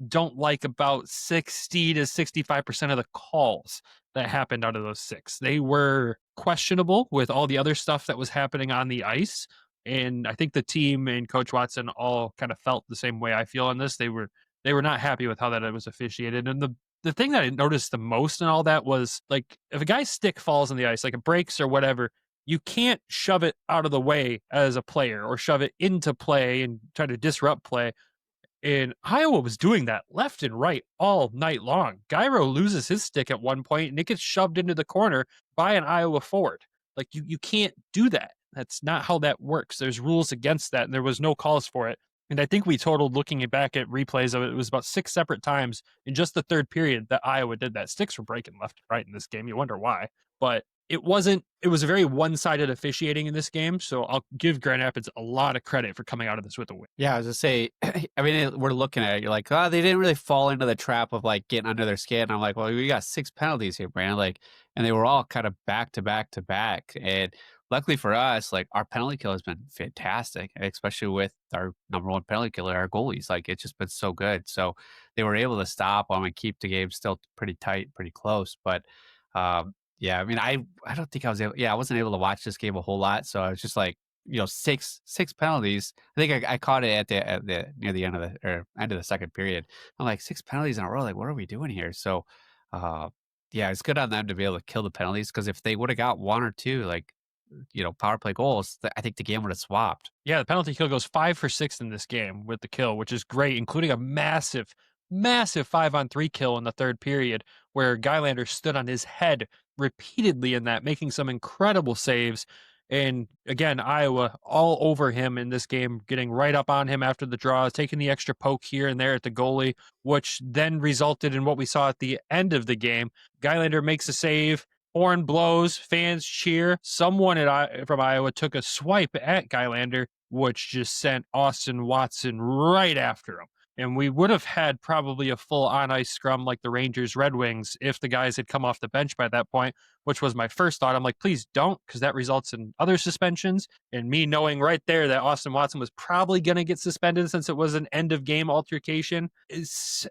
Speaker 2: don't like about 60 to 65% of the calls that happened out of those 6. They were questionable with all the other stuff that was happening on the ice, and I think the team and Coach Watson all kind of felt the same way I feel on this. They were not happy with how that it was officiated. And the thing that I noticed the most in all that was, like, if a guy's stick falls on the ice, like it breaks or whatever, you can't shove it out of the way as a player or shove it into play and try to disrupt play. And Iowa was doing that left and right all night long. Gyro loses his stick at one point and it gets shoved into the corner by an Iowa forward. Like, you can't do that. That's not how that works. There's rules against that, and there was no calls for it. And I think we totaled, looking back at replays of it, it was about 6 separate times in just the third period that Iowa did that. Sticks were breaking left and right in this game. You wonder why. But it was a very one-sided officiating in this game. So I'll give Grand Rapids a lot of credit for coming out of this with a win.
Speaker 4: Yeah, I was going to say, I mean, we're looking at it. You're like, oh, they didn't really fall into the trap of like getting under their skin. And I'm like, well, we got 6 penalties here, Brandon. Like, and they were all kind of back to back to back. And luckily for us, like, our penalty kill has been fantastic, especially with our number 1 penalty killer, our goalies. Like, it's just been so good. So they were able to stop them and keep the game still pretty tight, pretty close. But yeah, I mean, I don't think I wasn't able to watch this game a whole lot. So I was just like, 6 penalties. I think I caught it at the near the end of the second period. I'm like, 6 penalties in a row. Like, what are we doing here? So yeah, it's good on them to be able to kill the penalties, because if they would have got 1 or 2, like, power play goals, I think the game would have swapped.
Speaker 2: Yeah, the penalty kill goes 5 for 6 in this game with the kill, which is great, including a massive, massive 5-on-3 kill in the third period where Gylander stood on his head repeatedly in that, making some incredible saves. And again, Iowa all over him in this game, getting right up on him after the draw, taking the extra poke here and there at the goalie, which then resulted in what we saw at the end of the game. Gylander makes a save. Horn blows, fans cheer. Someone from Iowa took a swipe at Gylander, which just sent Austin Watson right after him. And we would have had probably a full on-ice scrum like the Rangers Red Wings if the guys had come off the bench by that point, which was my first thought. I'm like, please don't, because that results in other suspensions. And me knowing right there that Austin Watson was probably going to get suspended since it was an end-of-game altercation is...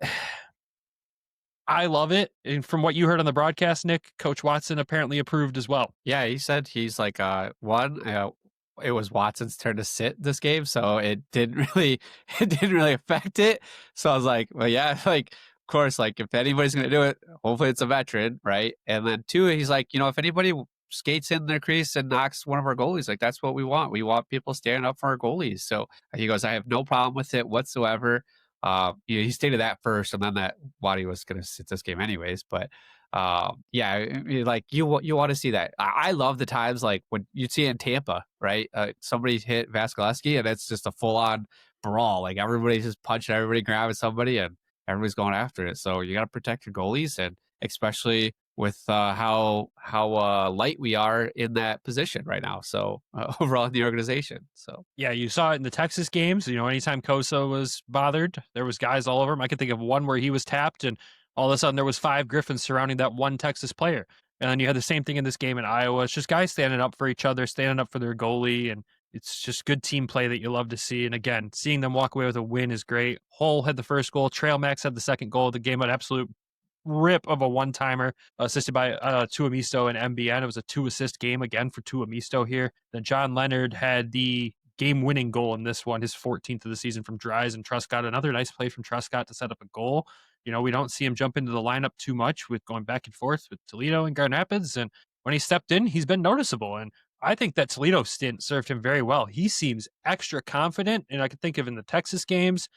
Speaker 2: I love it. And from what you heard on the broadcast, Nick, Coach Watson apparently approved as well.
Speaker 4: Yeah, he said he's like, it was Watson's turn to sit this game, so it didn't really affect it. So I was like, well, yeah, like, of course, like if anybody's going to do it, hopefully it's a veteran, right? And then two, he's like, if anybody skates in their crease and knocks one of our goalies, like that's what we want. We want people standing up for our goalies. So he goes, I have no problem with it whatsoever. He stated that first, and then that Waddy was going to sit this game anyways. But like you want to see that. I love the times like when you see it in Tampa, right? Somebody hit Vasilevsky, and it's just a full on brawl. Like everybody's just punching everybody, grabbing somebody, and everybody's going after it. So you got to protect your goalies, and especially with how light we are in that position right now. So overall in the organization. So
Speaker 2: yeah, you saw it in the Texas games. Anytime Cossa was bothered, there was guys all over him. I could think of one where he was tapped, and all of a sudden there was 5 Griffins surrounding that one Texas player. And then you had the same thing in this game in Iowa. It's just guys standing up for each other, standing up for their goalie, and it's just good team play that you love to see. And again, seeing them walk away with a win is great. Hull had the first goal. Trail Max had the second goal. The game had absolute rip of a one-timer assisted by Tuomisto and MBN. It was a 2-assist game again for Tuomisto here. Then John Leonard had the game-winning goal in this one, his 14th of the season from Dries and Truscott. Another nice play from Truscott to set up a goal. We don't see him jump into the lineup too much with going back and forth with Toledo and Grand Rapids. And when he stepped in, he's been noticeable. And I think that Toledo stint served him very well. He seems extra confident. And I could think of in the Texas games,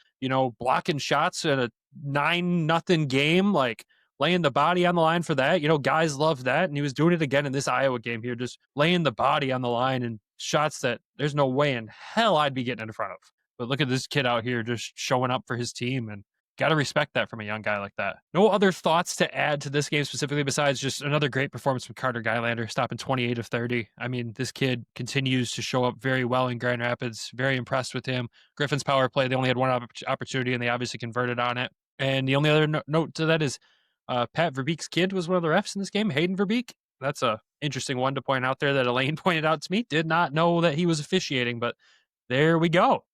Speaker 2: blocking shots at a 9-0 game, like laying the body on the line for that. Guys love that. And he was doing it again in this Iowa game here, just laying the body on the line and shots that there's no way in hell I'd be getting in front of. But look at this kid out here just showing up for his team, and got to respect that from a young guy like that. No other thoughts to add to this game specifically besides just another great performance from Carter Gylander, stopping 28 of 30. I mean, this kid continues to show up very well in Grand Rapids. Very impressed with him. Griffins power play, they only had one opportunity, and they obviously converted on it. And the only other note to that is Pat Verbeek's kid was one of the refs in this game, Hayden Verbeek. That's a interesting one to point out there that Elaine pointed out to me. Did not know that he was officiating, but there we go.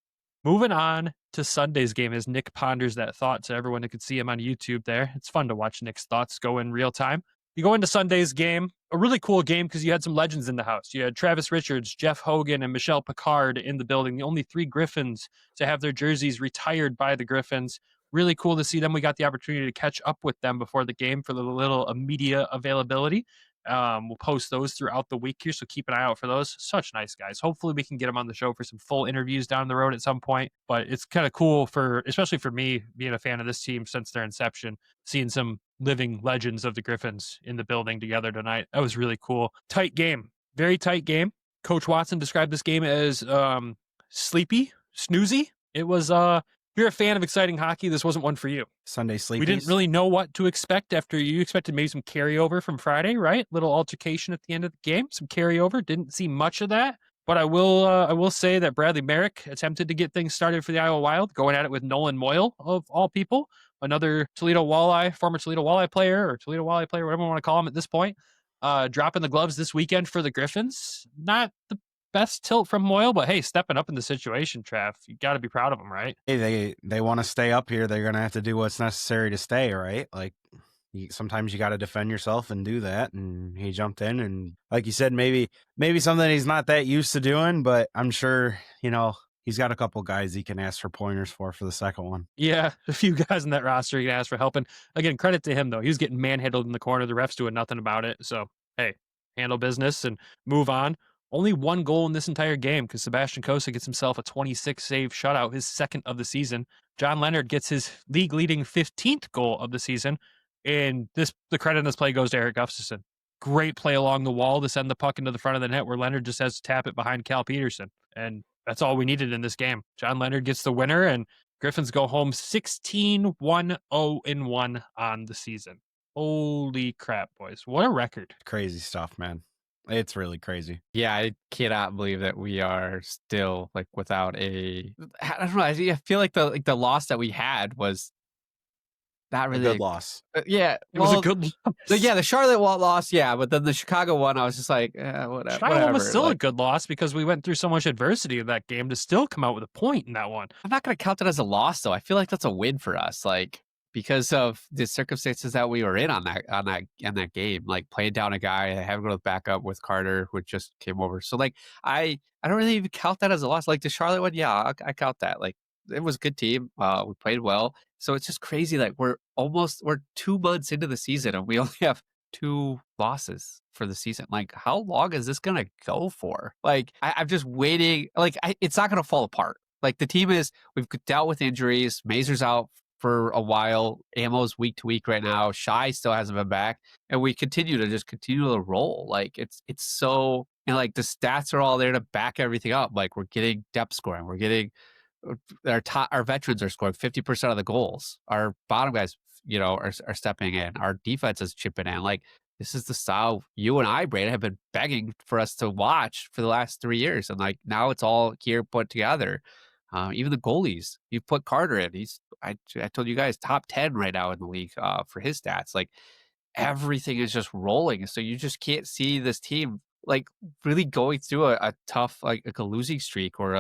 Speaker 2: Moving on to Sunday's game as Nick ponders that thought to everyone who could see him on YouTube there. It's fun to watch Nick's thoughts go in real time. You go into Sunday's game, a really cool game because you had some legends in the house. You had Travis Richards, Jeff Hogan, and Michelle Picard in the building. The only 3 Griffins to have their jerseys retired by the Griffins. Really cool to see them. We got the opportunity to catch up with them before the game for the little media availability. We'll post those throughout the week here, so keep an eye out for those. Such nice guys. Hopefully we can get them on the show for some full interviews down the road at some point. But it's kind of cool especially for me, being a fan of this team since their inception, seeing some living legends of the Griffins in the building together tonight. That was really cool. Tight game. Very tight game. Coach Watson described this game as sleepy, snoozy. It was if you're a fan of exciting hockey, this wasn't one for you.
Speaker 3: Sunday sleepies.
Speaker 2: We didn't really know what to expect after you expected maybe some carryover from Friday, right? Little altercation at the end of the game, some carryover. Didn't see much of that. But I will say that Bradley Merrick attempted to get things started for the Iowa Wild, going at it with Nolan Moyle, of all people, another former Toledo Walleye player, whatever you want to call him at this point, dropping the gloves this weekend for the Griffins. Not the best tilt from Moyle, but hey, stepping up in the situation, Trav. You got to be proud of him, right?
Speaker 3: Hey, they want to stay up here. They're going to have to do what's necessary to stay, right? Like, sometimes you got to defend yourself and do that. And he jumped in, and like you said, maybe something he's not that used to doing, but I'm sure, he's got a couple guys he can ask for pointers for the second one.
Speaker 2: Yeah, a few guys in that roster he can ask for help. And again, credit to him, though. He was getting manhandled in the corner. The refs doing nothing about it. So, hey, handle business and move on. Only one goal in this entire game because Sebastian Cossa gets himself a 26-save shutout, his second of the season. John Leonard gets his league-leading 15th goal of the season. And the credit on this play goes to Erik Gustafsson. Great play along the wall to send the puck into the front of the net where Leonard just has to tap it behind Cal Peterson. And that's all we needed in this game. John Leonard gets the winner, and Griffins go home 16-1-0-1 on the season. Holy crap, boys. What a record.
Speaker 3: Crazy stuff, man. It's really crazy.
Speaker 4: Yeah, I cannot believe that we are still like without I don't know. I feel like the loss that we had was not really
Speaker 3: A good loss.
Speaker 4: Yeah,
Speaker 2: It was a good loss.
Speaker 4: The Charlotte loss, yeah, but then the Chicago one, I was just like, whatever.
Speaker 2: Chicago was still a good loss because we went through so much adversity in that game to still come out with a point in that one.
Speaker 4: I'm not going to count it as a loss, though. I feel like that's a win for us, like because of the circumstances that we were in on that game, like playing down a guy, having to go back up with Carter, who just came over. So like, I don't really even count that as a loss. Like the Charlotte one, yeah, I count that. Like it was a good team. We played well. So it's just crazy. Like we're 2 months into the season and we only have 2 losses for the season. Like how long is this going to go for? Like I'm just waiting. Like it's not going to fall apart. Like the team we've dealt with injuries. Mazur's out for a while. Ammo's week to week right now. Shai still hasn't been back. And we continue to roll. Like it's so, and like the stats are all there to back everything up. Like we're getting depth scoring. We're getting our veterans are scoring 50% of the goals. Our bottom guys, are stepping in. Our defense is chipping in. Like this is the style you and I, Brandon, have been begging for us to watch for the last 3 years, and like now it's all here put together. Even the goalies, you put Carter in. I told you guys top 10 right now in the league for his stats. Like everything is just rolling. So you just can't see this team like really going through a tough like a losing streak or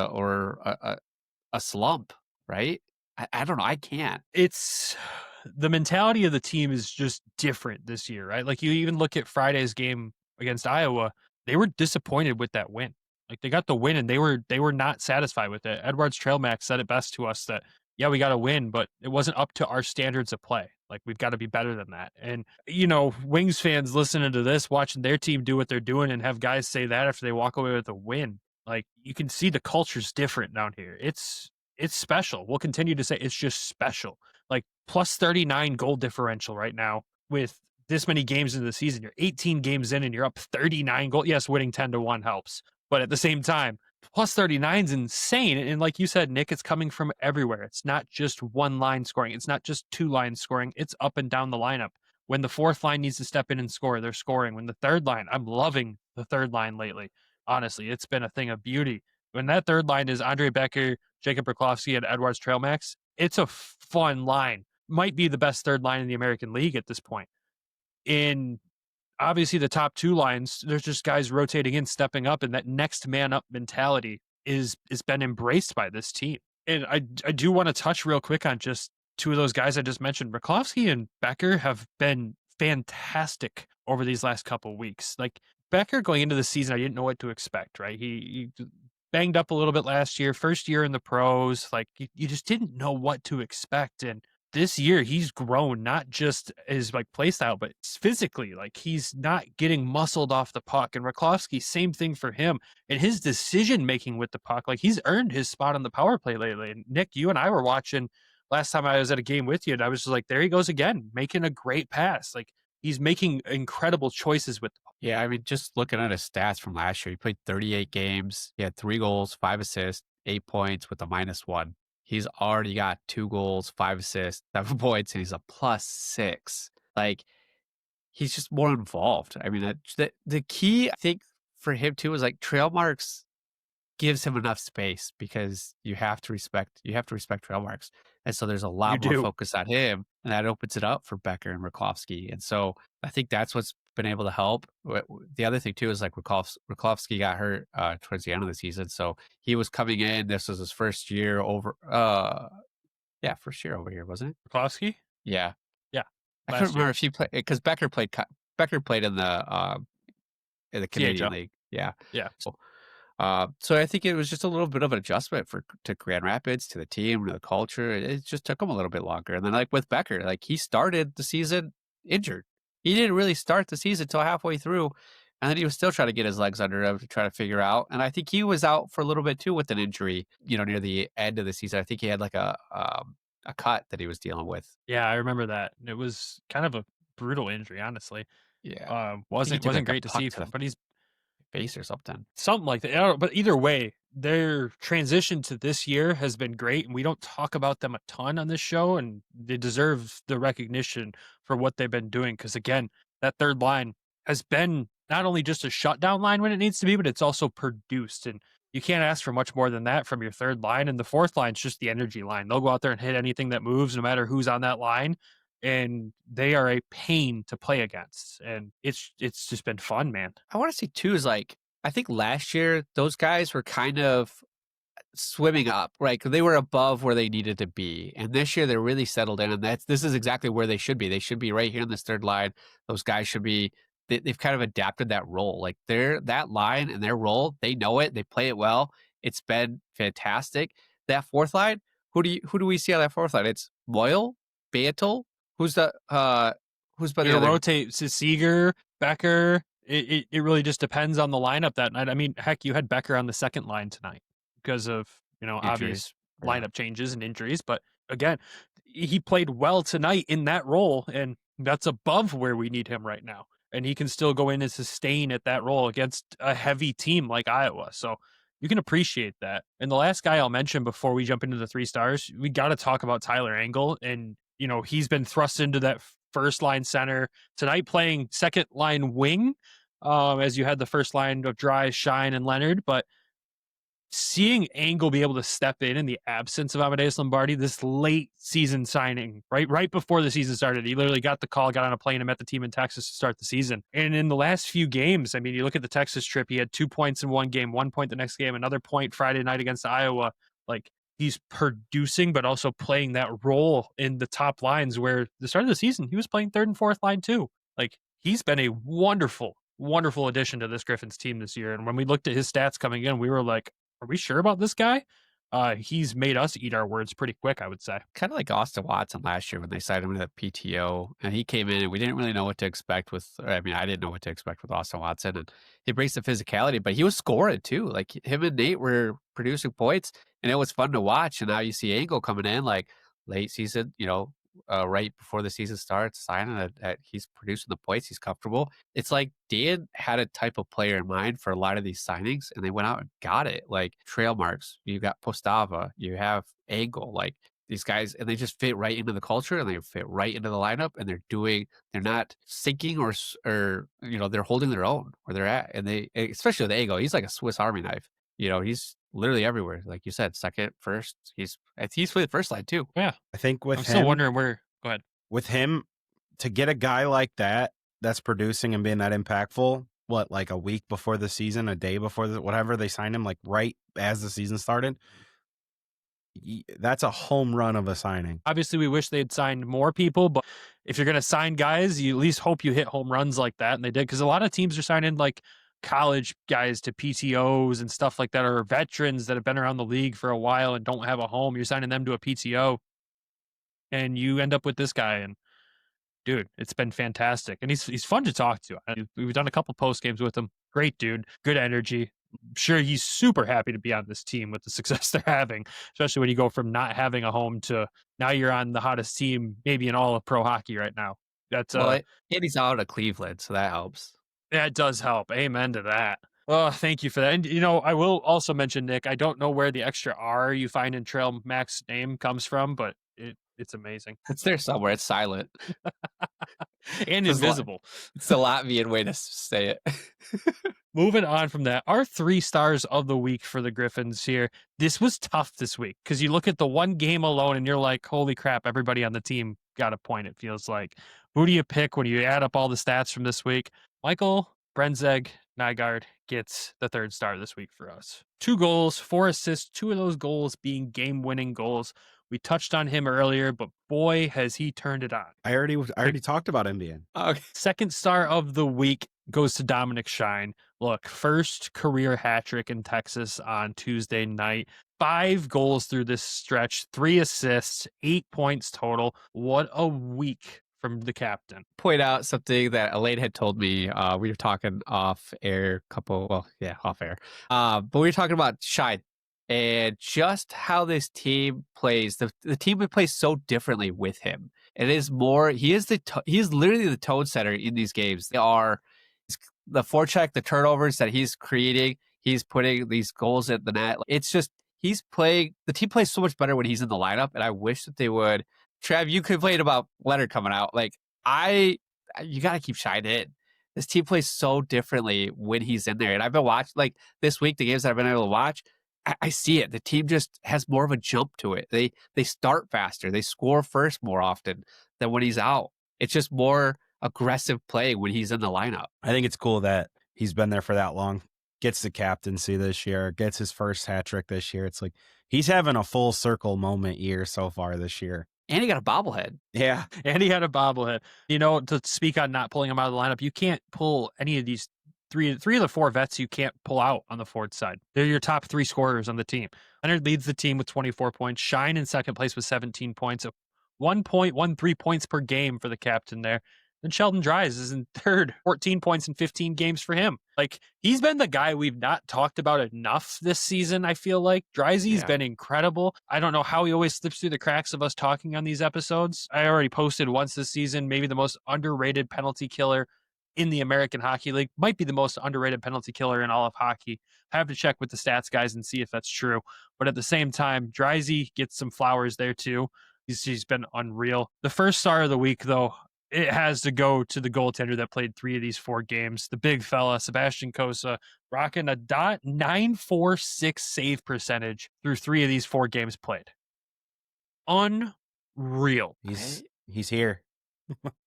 Speaker 4: a slump, right? I don't know. I can't.
Speaker 2: It's the mentality of the team is just different this year, right? Like you even look at Friday's game against Iowa, they were disappointed with that win. Like they got the win and they were not satisfied with it. Edwards Trailmax said it best to us that, yeah, we got a win, but it wasn't up to our standards of play. Like we've got to be better than that. And, Wings fans listening to this, watching their team do what they're doing and have guys say that after they walk away with a win, like you can see the culture's different down here. It's special. We'll continue to say it's just special. Like plus 39 goal differential right now with this many games into the season. You're 18 games in and you're up 39 goals. Yes, winning 10-1 helps. But at the same time, plus 39 is insane. And like you said, Nick, it's coming from everywhere. It's not just one line scoring. It's not just 2 lines scoring. It's up and down the lineup. When the 4th line needs to step in and score, they're scoring. When the 3rd line, I'm loving the 3rd line lately. Honestly, it's been a thing of beauty. When that 3rd line is Andre Becker, Jacob Raklovsky, and Edwards Trailmax, it's a fun line. Might be the best 3rd line in the American League at this point. In obviously the top 2 lines, there's just guys rotating in, stepping up, and that next man up mentality is been embraced by this team. And I do want to touch real quick on just 2 of those guys I just mentioned. Raklovsky and Becker have been fantastic over these last couple of weeks. Like Becker going into the season, I didn't know what to expect, right? He banged up a little bit last year, first year in the pros. Like you just didn't know what to expect. And this year he's grown, not just his like play style, but physically. Like he's not getting muscled off the puck. And Raklovsky, same thing for him. And his decision making with the puck, like he's earned his spot on the power play lately. And Nick, you and I were watching last time I was at a game with you, and I was just like, there he goes again, making a great pass. Like he's making incredible choices with the puck.
Speaker 4: Yeah, I mean, just looking at his stats from last year, he played 38 games. He had 3 goals, 5 assists, 8 points with a -1. He's already got 2 goals, 5 assists, 7 points, and he's a +6. Like, he's just more involved. I mean, the key, I think, for him, too, is like trail marks gives him enough space because you have to respect trail marks. And so there's a lot more focus on him, and that opens it up for Becker and Raklovsky. And so I think that's what's been able to help. The other thing too is like Raklovsky got hurt towards the end of the season. So he was coming in. This was his first year over. First year over here, wasn't it?
Speaker 2: Raklovsky?
Speaker 4: Yeah.
Speaker 2: Yeah.
Speaker 4: I can't remember if he played because Becker played in the Canadian
Speaker 2: CHL.
Speaker 4: League. Yeah.
Speaker 2: Yeah.
Speaker 4: So I think it was just a little bit of an adjustment to Grand Rapids, to the team, to the culture. It just took him a little bit longer. And then like with Becker, like he started the season injured. He didn't really start the season until halfway through And then he was still trying to get his legs under him to try to figure out. And I think he was out for a little bit too with an injury, near the end of the season. I think he had like a cut that he was dealing with.
Speaker 2: Yeah, I remember that. It was kind of a brutal injury, honestly.
Speaker 4: Yeah. I think he
Speaker 2: Wasn't
Speaker 4: took, like, a
Speaker 2: great to
Speaker 4: puck
Speaker 2: see,
Speaker 4: to the
Speaker 2: but he's
Speaker 4: face or something.
Speaker 2: something like that. I don't know, but either way, their transition to this year has been great, and we don't talk about them a ton on this show, and they deserve the recognition for what they've been doing. Because again, that third line has been not only just a shutdown line when it needs to be, but it's also produced. And you can't ask for much more than that from your third line. And the fourth line's just the energy line. They'll go out there and hit anything that moves, no matter who's on that line. And they are a pain to play against. And it's just been fun, man.
Speaker 4: I want to say too is like, I think last year those guys were kind of swimming up, right? 'Cause they were above where they needed to be. And this year they're really settled in, and this is exactly where they should be. They should be right here in this third line. Those guys should be, they've kind of adapted that role. Like that line and their role, they know it, they play it well. It's been fantastic. That fourth line, who do we see on that fourth line? It's Moyle, Beatle, who's been the other?
Speaker 2: Rotate to Seager, Becker. It really just depends on the lineup that night. I mean, heck, you had Becker on the second line tonight because of, obvious
Speaker 4: Yeah.
Speaker 2: lineup changes and injuries. But again, he played well tonight in that role, and that's above where we need him right now. And he can still go in and sustain at that role against a heavy team like Iowa. So you can appreciate that. And the last guy I'll mention before we jump into the 3 stars, we got to talk about Tyler Angle. And, he's been thrust into that first line center tonight, playing second line wing, as you had the first line of Dry, Shine, and Leonard. But seeing Angle be able to step in the absence of Amadeus Lombardi, this late season signing, right before the season started, he literally got the call, got on a plane, and met the team in Texas to start the season. And in the last few games, I mean, you look at the Texas trip, he had 2 points in one game, 1 point the next game, another point Friday night against Iowa. Like, he's producing, but also playing that role in the top lines where the start of the season, he was playing third and fourth line too. Like, he's been a wonderful, wonderful addition to this Griffins team this year. And when we looked at his stats coming in, we were like, are we sure about this guy? He's made us eat our words pretty quick, I would say.
Speaker 4: Kind of like Austin Watson last year when they signed him to the PTO, and he came in and we didn't really know what to expect I didn't know what to expect with Austin Watson, and he brings the physicality, but he was scoring too. Like, him and Nate were producing points, and it was fun to watch. And now you see Angle coming in like late season, right before the season starts, signing that he's producing the points, he's comfortable. It's like Dan had a type of player in mind for a lot of these signings, and they went out and got it. Like trail marks, you got Postava, you have Angle, like these guys, and they just fit right into the culture, and they fit right into the lineup, and they're not sinking or they're holding their own where they're at. And they, especially with Angle, he's like a Swiss Army knife. He's literally everywhere. Like you said, second, first, he's played the first line too.
Speaker 2: Yeah.
Speaker 3: I think with
Speaker 2: I'm
Speaker 3: him,
Speaker 2: still wondering where. Go ahead.
Speaker 3: with him, to get a guy like that's producing and being that impactful, like a week before the season, a day before whatever, they signed him like right as the season started. That's a home run of a signing.
Speaker 2: Obviously, we wish they'd signed more people, but if you're going to sign guys, you at least hope you hit home runs like that. And they did, because a lot of teams are signing like college guys to PTOs and stuff like that, or veterans that have been around the league for a while and don't have a home. You're signing them to a PTO, and you end up with this guy. And dude, it's been fantastic, and he's fun to talk to. We've done a couple post games with him. Great dude, good energy. I'm sure he's super happy to be on this team with the success they're having, especially when you go from not having a home to now you're on the hottest team maybe in all of pro hockey right now. That's
Speaker 4: and he's out of Cleveland, so that helps.
Speaker 2: Yeah, it does help. Amen to that. Oh, thank you for that. And, I will also mention, Nick, I don't know where the extra R you find in Trail Mac's name comes from, but it's amazing.
Speaker 4: It's there somewhere. It's silent.
Speaker 2: And
Speaker 4: It's
Speaker 2: invisible.
Speaker 4: It's the Latvian way to say it.
Speaker 2: Moving on from that, our 3 stars of the week for the Griffins here. This was tough this week because you look at the one game alone and you're like, holy crap, everybody on the team got a point, it feels like. Who do you pick when you add up all the stats from this week? Michael brandsegg-Nygard gets the 3rd star this week for us. 2 goals, 4 assists, 2 of those goals being game-winning goals. We touched on him earlier, but boy, has he turned it on.
Speaker 3: I already talked about MBN.
Speaker 4: Okay.
Speaker 2: 2nd star of the week goes to Dominic Shine. Look, first career hat trick in Texas on Tuesday night. 5 goals through this stretch, 3 assists, 8 points total. What a week from the captain.
Speaker 4: Point out something that Elaine had told me. We were talking off air, off air. But we were talking about Shine and just how this team plays. The team would play so differently with him. It is more. He is literally the tone setter in these games. They are the forecheck, the turnovers that he's creating. He's putting these goals at the net. It's just he's playing. The team plays so much better when he's in the lineup, and I wish that they would. Trav, you complained about Leonard coming out. You got to keep Shine in. This team plays so differently when he's in there. And I've been watching, this week, the games that I've been able to watch, I see it. The team just has more of a jump to it. They start faster. They score first more often than when he's out. It's just more aggressive play when he's in the lineup.
Speaker 3: I think it's cool that he's been there for that long, gets the captaincy this year, gets his first hat trick this year. It's like he's having a full circle moment year so far this year.
Speaker 4: And he got a bobblehead.
Speaker 3: Yeah.
Speaker 2: And he had a bobblehead. To speak on not pulling him out of the lineup, you can't pull any of these three of the four vets you can't pull out on the forward side. They're your top three scorers on the team. Leonard leads the team with 24 points. Shine in second place with 17 points. 1.13 points per game for the captain there. And Sheldon Dries is in third, 14 points in 15 games for him. He's been the guy we've not talked about enough this season, I feel like. Driesy's been incredible. I don't know how he always slips through the cracks of us talking on these episodes. I already posted once this season, maybe the most underrated penalty killer in the American Hockey League. Might be the most underrated penalty killer in all of hockey. I have to check with the stats guys and see if that's true. But at the same time, Driesy gets some flowers there too. He's been unreal. The first star of the week, though, it has to go to the goaltender that played 3 of these 4 games. The big fella, Sebastian Cossa, rocking a .946 save percentage through 3 of these 4 games played. Unreal.
Speaker 3: He's here.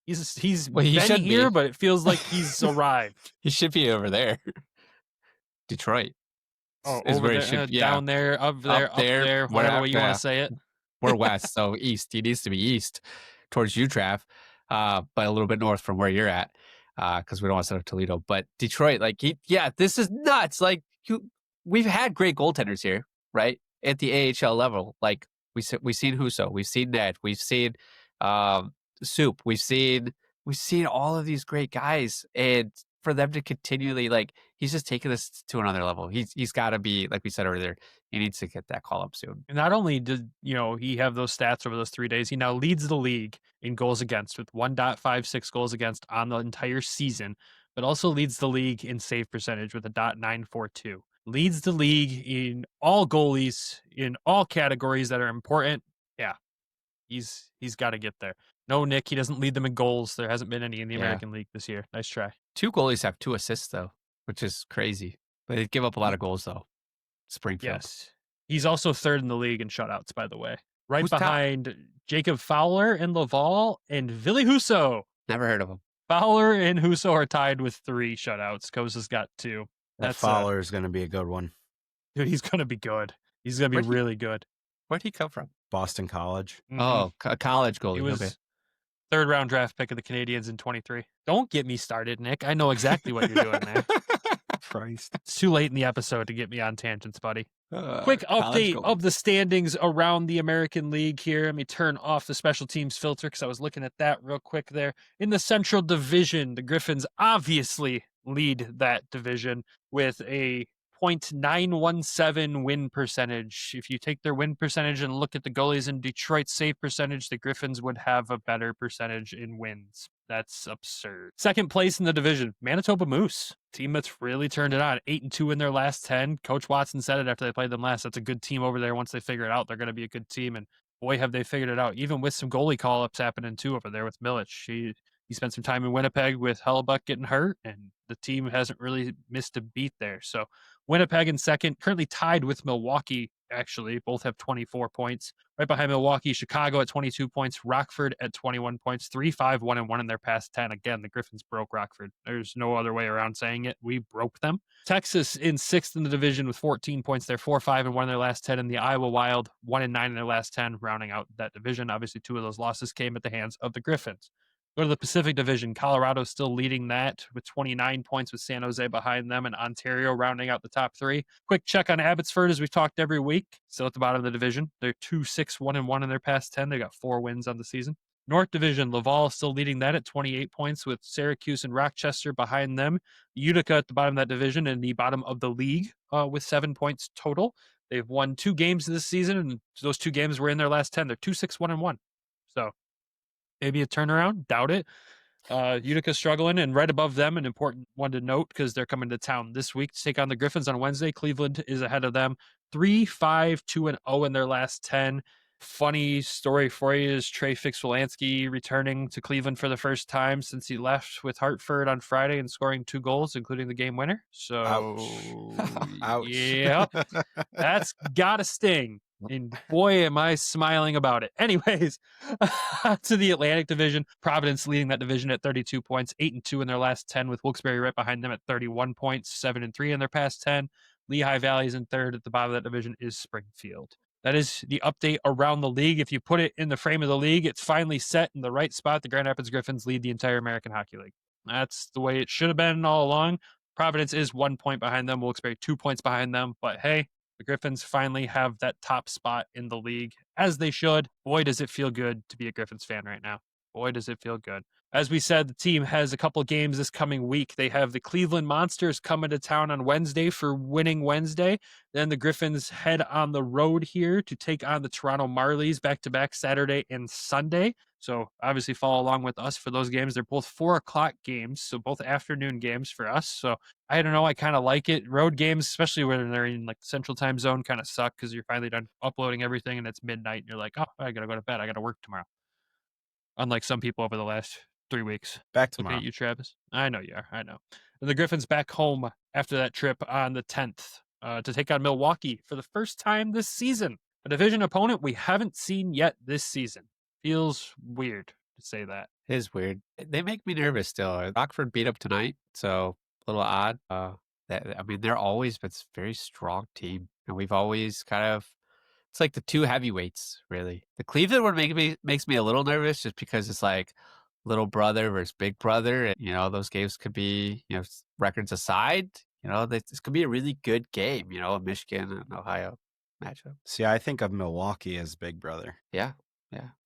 Speaker 2: He's
Speaker 4: he
Speaker 2: been
Speaker 4: should
Speaker 2: here,
Speaker 4: be.
Speaker 2: but it feels like he's arrived.
Speaker 4: He should be over there. Detroit. Is
Speaker 2: Over
Speaker 4: where he
Speaker 2: there,
Speaker 4: should be.
Speaker 2: down there, up there, whatever way you want to say it.
Speaker 4: We're west, so east. He needs to be east towards you, Trav, but a little bit north from where you're at, because we don't want to set up Toledo. But Detroit, this is nuts. We've had great goaltenders here, right, at the AHL level. We've seen Husso, we've seen Ned, we've seen Soup, we've seen all of these great guys, and for them to continually he's just taking this to another level. He's got to be, like we said earlier, he needs to get that call up soon.
Speaker 2: And not only did he have those stats over those 3 days, he now leads the league in goals against with 1.56 goals against on the entire season, but also leads the league in save percentage with a .942. Leads the league in all goalies in all categories that are important. Yeah, he's got to get there. No, Nick, he doesn't lead them in goals. There hasn't been any in the American League this year. Nice try. 2
Speaker 4: goalies have 2 assists, though, which is crazy. But they give up a lot of goals, though. Springfield.
Speaker 2: Yes. He's also third in the league in shutouts, by the way. Right
Speaker 4: Who's
Speaker 2: behind Jacob Fowler and Laval and Ville Husso.
Speaker 4: Never heard of him.
Speaker 2: Fowler and Husso are tied with 3 shutouts. Kossa's got 2.
Speaker 3: That Fowler is going to be a good one.
Speaker 2: Dude, he's going to be good. He's going to be really good.
Speaker 4: Where'd he come from?
Speaker 3: Boston College.
Speaker 2: Mm-hmm.
Speaker 4: Oh, a college goalie.
Speaker 2: He was
Speaker 4: okay.
Speaker 2: 3rd round draft pick of the Canadians in 23. Don't get me started, Nick. I know exactly what you're doing there.
Speaker 3: Christ.
Speaker 2: It's too late in the episode to get me on tangents, buddy. Quick update of the standings around the American League here. Let me turn off the special teams filter because I was looking at that real quick there. In the Central Division, the Griffins obviously lead that division with a .917 win percentage. If you take their win percentage and look at the goalies in Detroit's save percentage, the Griffins would have a better percentage in wins. That's absurd. Second place in the division, Manitoba Moose. Team that's really turned it on. 8-2 in their last 10. Coach Watson said it after they played them last. That's a good team over there. Once they figure it out, they're going to be a good team. And boy, have they figured it out. Even with some goalie call-ups happening too over there with Milich. He spent some time in Winnipeg with Hellebuck getting hurt, and the team hasn't really missed a beat there. So Winnipeg in second, currently tied with Milwaukee, actually. Both have 24 points. Right behind Milwaukee, Chicago at 22 points, Rockford at 21 points, 3-5-1-1 in their past 10. Again, the Griffins broke Rockford. There's no other way around saying it. We broke them. Texas in 6th in the division with 14 points. They're 4-5-1 in their last 10. And the Iowa Wild 1-9 in their last 10, rounding out that division. Obviously, 2 of those losses came at the hands of the Griffins. Go to the Pacific Division. Colorado still leading that with 29 points with San Jose behind them and Ontario rounding out the top 3. Quick check on Abbotsford as we've talked every week. Still at the bottom of the division. They're 2-6-1-1 in their past 10. They got 4 wins on the season. North Division, Laval still leading that at 28 points with Syracuse and Rochester behind them. Utica at the bottom of that division and the bottom of the league with 7 points total. They've won 2 games this season, and those 2 games were in their last 10. They're 2-6-1-1. So maybe a turnaround. Doubt it. Utica struggling, and right above them, an important one to note because they're coming to town this week to take on the Griffins on Wednesday. Cleveland is ahead of them, 3-5-2-0 in their last 10. Funny story for you is Trey Fix-Wolansky returning to Cleveland for the first time since he left with Hartford on Friday and scoring 2 goals, including the game winner. So,
Speaker 3: Ouch.
Speaker 2: yeah, that's gotta sting. And boy, am I smiling about it. Anyways, to the Atlantic Division, Providence leading that division at 32 points, 8-2 in their last 10, with Wilkes-Barre right behind them at 31 points, 7-3 in their past 10. Lehigh Valley is in third. At the bottom of that division is Springfield. That is the update around the league. If you put it in the frame of the league, it's finally set in the right spot. The Grand Rapids Griffins lead the entire American Hockey League. That's the way it should have been all along. Providence is 1 point behind them. Wilkes-Barre 2 points behind them. But hey, the Griffins finally have that top spot in the league, as they should. Boy, does it feel good to be a Griffins fan right now. Boy, does it feel good. As we said, the team has a couple games this coming week. They have the Cleveland Monsters coming to town on Wednesday for Winning Wednesday. Then the Griffins head on the road here to take on the Toronto Marlies back-to-back Saturday and Sunday. So obviously follow along with us for those games. They're both 4 o'clock games, so both afternoon games for us. So I don't know, I kind of like it. Road games, especially when they're in like the Central Time Zone, kind of suck because you're finally done uploading everything and it's midnight and you're like, oh, I got to go to bed. I got to work tomorrow. Unlike some people over the last 3 weeks.
Speaker 3: Back
Speaker 2: Looking
Speaker 3: tomorrow.
Speaker 2: at you, Travis. I know you are. I know. And the Griffins back home after that trip on the 10th to take on Milwaukee for the first time this season. A division opponent we haven't seen yet this season. Feels weird to say that.
Speaker 4: It is weird. They make me nervous still. Rockford beat up tonight, so a little odd. They're always been a very strong team, and we've always kind of. It's like the 2 heavyweights, really. The Cleveland one makes me a little nervous just because it's like little brother versus big brother. And, those games could be, records aside, this could be a really good game, a Michigan and Ohio matchup.
Speaker 3: See, I think of Milwaukee as big brother.
Speaker 4: Yeah.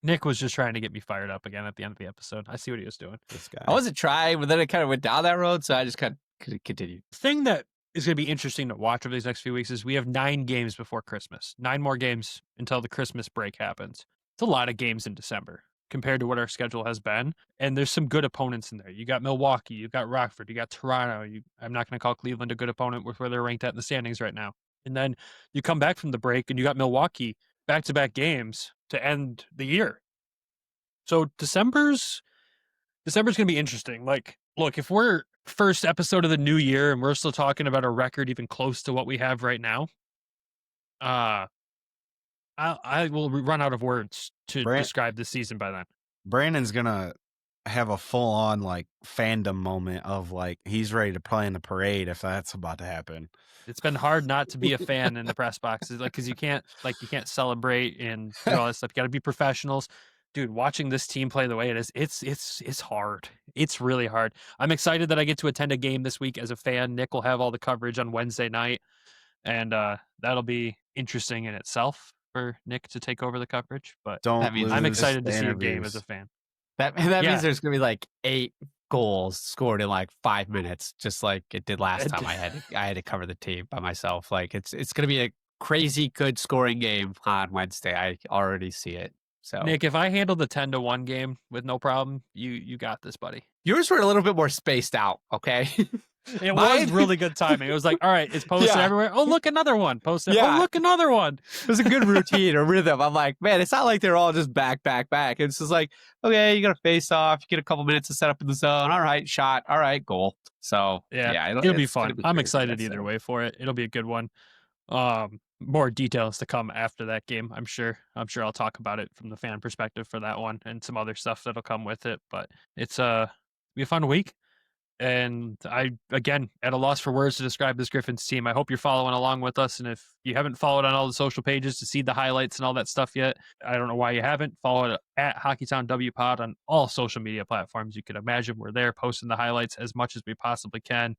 Speaker 2: Nick was just trying to get me fired up again at the end of the episode. I see what he was doing.
Speaker 3: This guy.
Speaker 4: I wasn't trying, but then it kind of went down that road, so I just kind of continued.
Speaker 2: Thing that is going to be interesting to watch over these next few weeks is we have 9 games before Christmas. 9 more games until the Christmas break happens. It's a lot of games in December compared to what our schedule has been. And there's some good opponents in there. You got Milwaukee, you got Rockford, you got Toronto. I'm not going to call Cleveland a good opponent with where they're ranked at in the standings right now. And then you come back from the break and you got Milwaukee back-to-back games to end the year. So December's going to be interesting. Like, look, if we're first episode of the new year and we're still talking about a record even close to what we have right now, I will run out of words to describe the season by then.
Speaker 3: Brandon's gonna have a full-on like fandom moment of like he's ready to play in the parade if that's about to happen.
Speaker 2: It's been hard not to be a fan in the press boxes, like because you can't celebrate and do all that stuff. You got to be professionals. Dude, watching this team play the way it is, it's hard. It's really hard. I'm excited that I get to attend a game this week as a fan. Nick will have all the coverage on Wednesday night, and that'll be interesting in itself for Nick to take over the coverage. But I'm excited to see a game as a fan.
Speaker 4: That means there's going to be like 8 goals scored in like 5 minutes, just like it did last time. I had to cover the team by myself. Like it's going to be a crazy good scoring game on Wednesday. I already see it. So
Speaker 2: Nick, if I handle the 10-1 game with no problem, you got this, buddy.
Speaker 4: Yours were a little bit more spaced out, okay?
Speaker 2: It was really good timing. It was like, all right, it's posted everywhere. Oh, look, another one. Posted. Yeah. Oh, look, another one.
Speaker 4: It was a good routine or rhythm. I'm like, man, it's not like they're all just back. It's just like, okay, you got to face off. You get a couple minutes to set up in the zone. All right, shot. All right, goal. So,
Speaker 2: it'll be fun. I'm excited either way for it. It'll be a good one. More details to come after that game, I'm sure. I'll talk about it from the fan perspective for that one and some other stuff that'll come with it. But it's be a fun week. And I, again, at a loss for words to describe this Griffins team. I hope you're following along with us. And if you haven't followed on all the social pages to see the highlights and all that stuff yet, I don't know why you haven't. Follow it at Hockeytown WPod on all social media platforms. You could imagine we're there posting the highlights as much as we possibly can.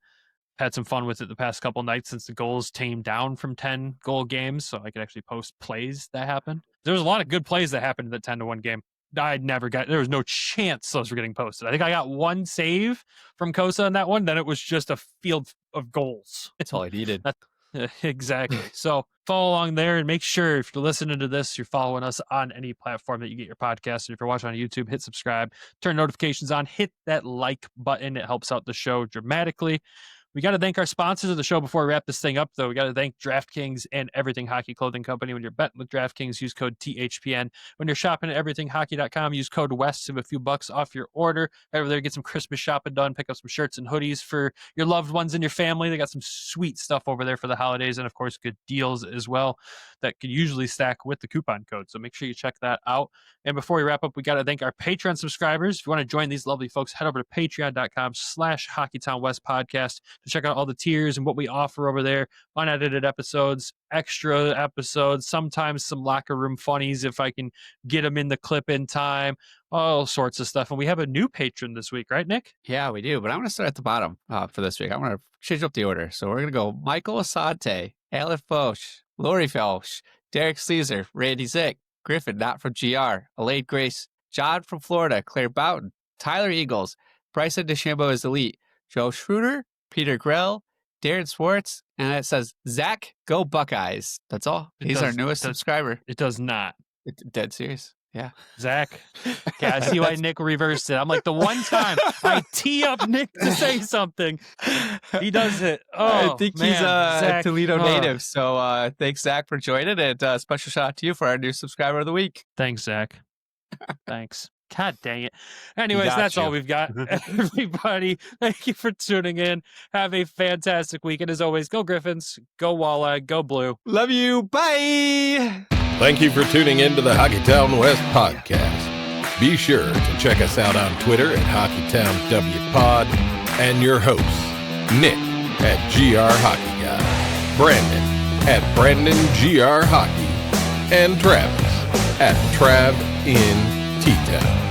Speaker 2: Had some fun with it the past couple nights since the goals tamed down from 10 goal games. So I could actually post plays that happened. There was a lot of good plays that happened in the 10-1 game. there was no chance those were getting posted. I think I got one save from Cossa on that one. Then it was just a field of goals.
Speaker 4: That's all I needed.
Speaker 2: Exactly. So follow along there and make sure if you're listening to this, you're following us on any platform that you get your podcast. And if you're watching on YouTube, hit subscribe, turn notifications on, hit that like button. It helps out the show dramatically. We got to thank our sponsors of the show before we wrap this thing up, though. We got to thank DraftKings and Everything Hockey Clothing Company. When you're betting with DraftKings, use code THPN. When you're shopping at everythinghockey.com, use code WEST, save a few bucks off your order. Head over there, get some Christmas shopping done, pick up some shirts and hoodies for your loved ones and your family. They got some sweet stuff over there for the holidays, and of course, good deals as well that can usually stack with the coupon code. So make sure you check that out. And before we wrap up, we got to thank our Patreon subscribers. If you want to join these lovely folks, head over to patreon.com/HockeytownWest podcast to check out all the tiers and what we offer over there. Unedited episodes, extra episodes, sometimes some locker room funnies if I can get them in the clip in time, all sorts of stuff. And we have a new patron this week, right, Nick?
Speaker 4: Yeah, we do. But I'm going to start at the bottom for this week. I'm going to change up the order. So we're going to go Michael Asante, Aleph Foch, Lori Foch, Derek Sleazer, Randy Zick, Griffin, not from GR, Elaine Grace, John from Florida, Claire Boughton, Tyler Eagles, Bryson DeChambeau is elite, Joe Schroeder, Peter Grell, Darren Swartz, and it says, Zach, go Buckeyes. That's all. He's our newest subscriber.
Speaker 2: It does not.
Speaker 4: Dead serious. Yeah.
Speaker 2: Zach. Okay, I see why Nick reversed it. I'm like, the one time I tee up Nick to say something, he does it. Oh,
Speaker 4: I think
Speaker 2: man,
Speaker 4: he's a
Speaker 2: Zach,
Speaker 4: Toledo native. So thanks, Zach, for joining. And special shout out to you for our new subscriber of the week.
Speaker 2: Thanks, Zach. Thanks. God dang it. Anyways, that's all we've got. Everybody, thank you for tuning in. Have a fantastic week. And as always, go Griffins, go Walleye, go Blue.
Speaker 4: Love you. Bye.
Speaker 1: Thank you for tuning in to the Hockeytown West podcast. Be sure to check us out on Twitter at HockeytownWPod and your hosts, Nick at GR Hockey Guy, Brandon at BrandonGR Hockey, and Travis at Trav in T-Town.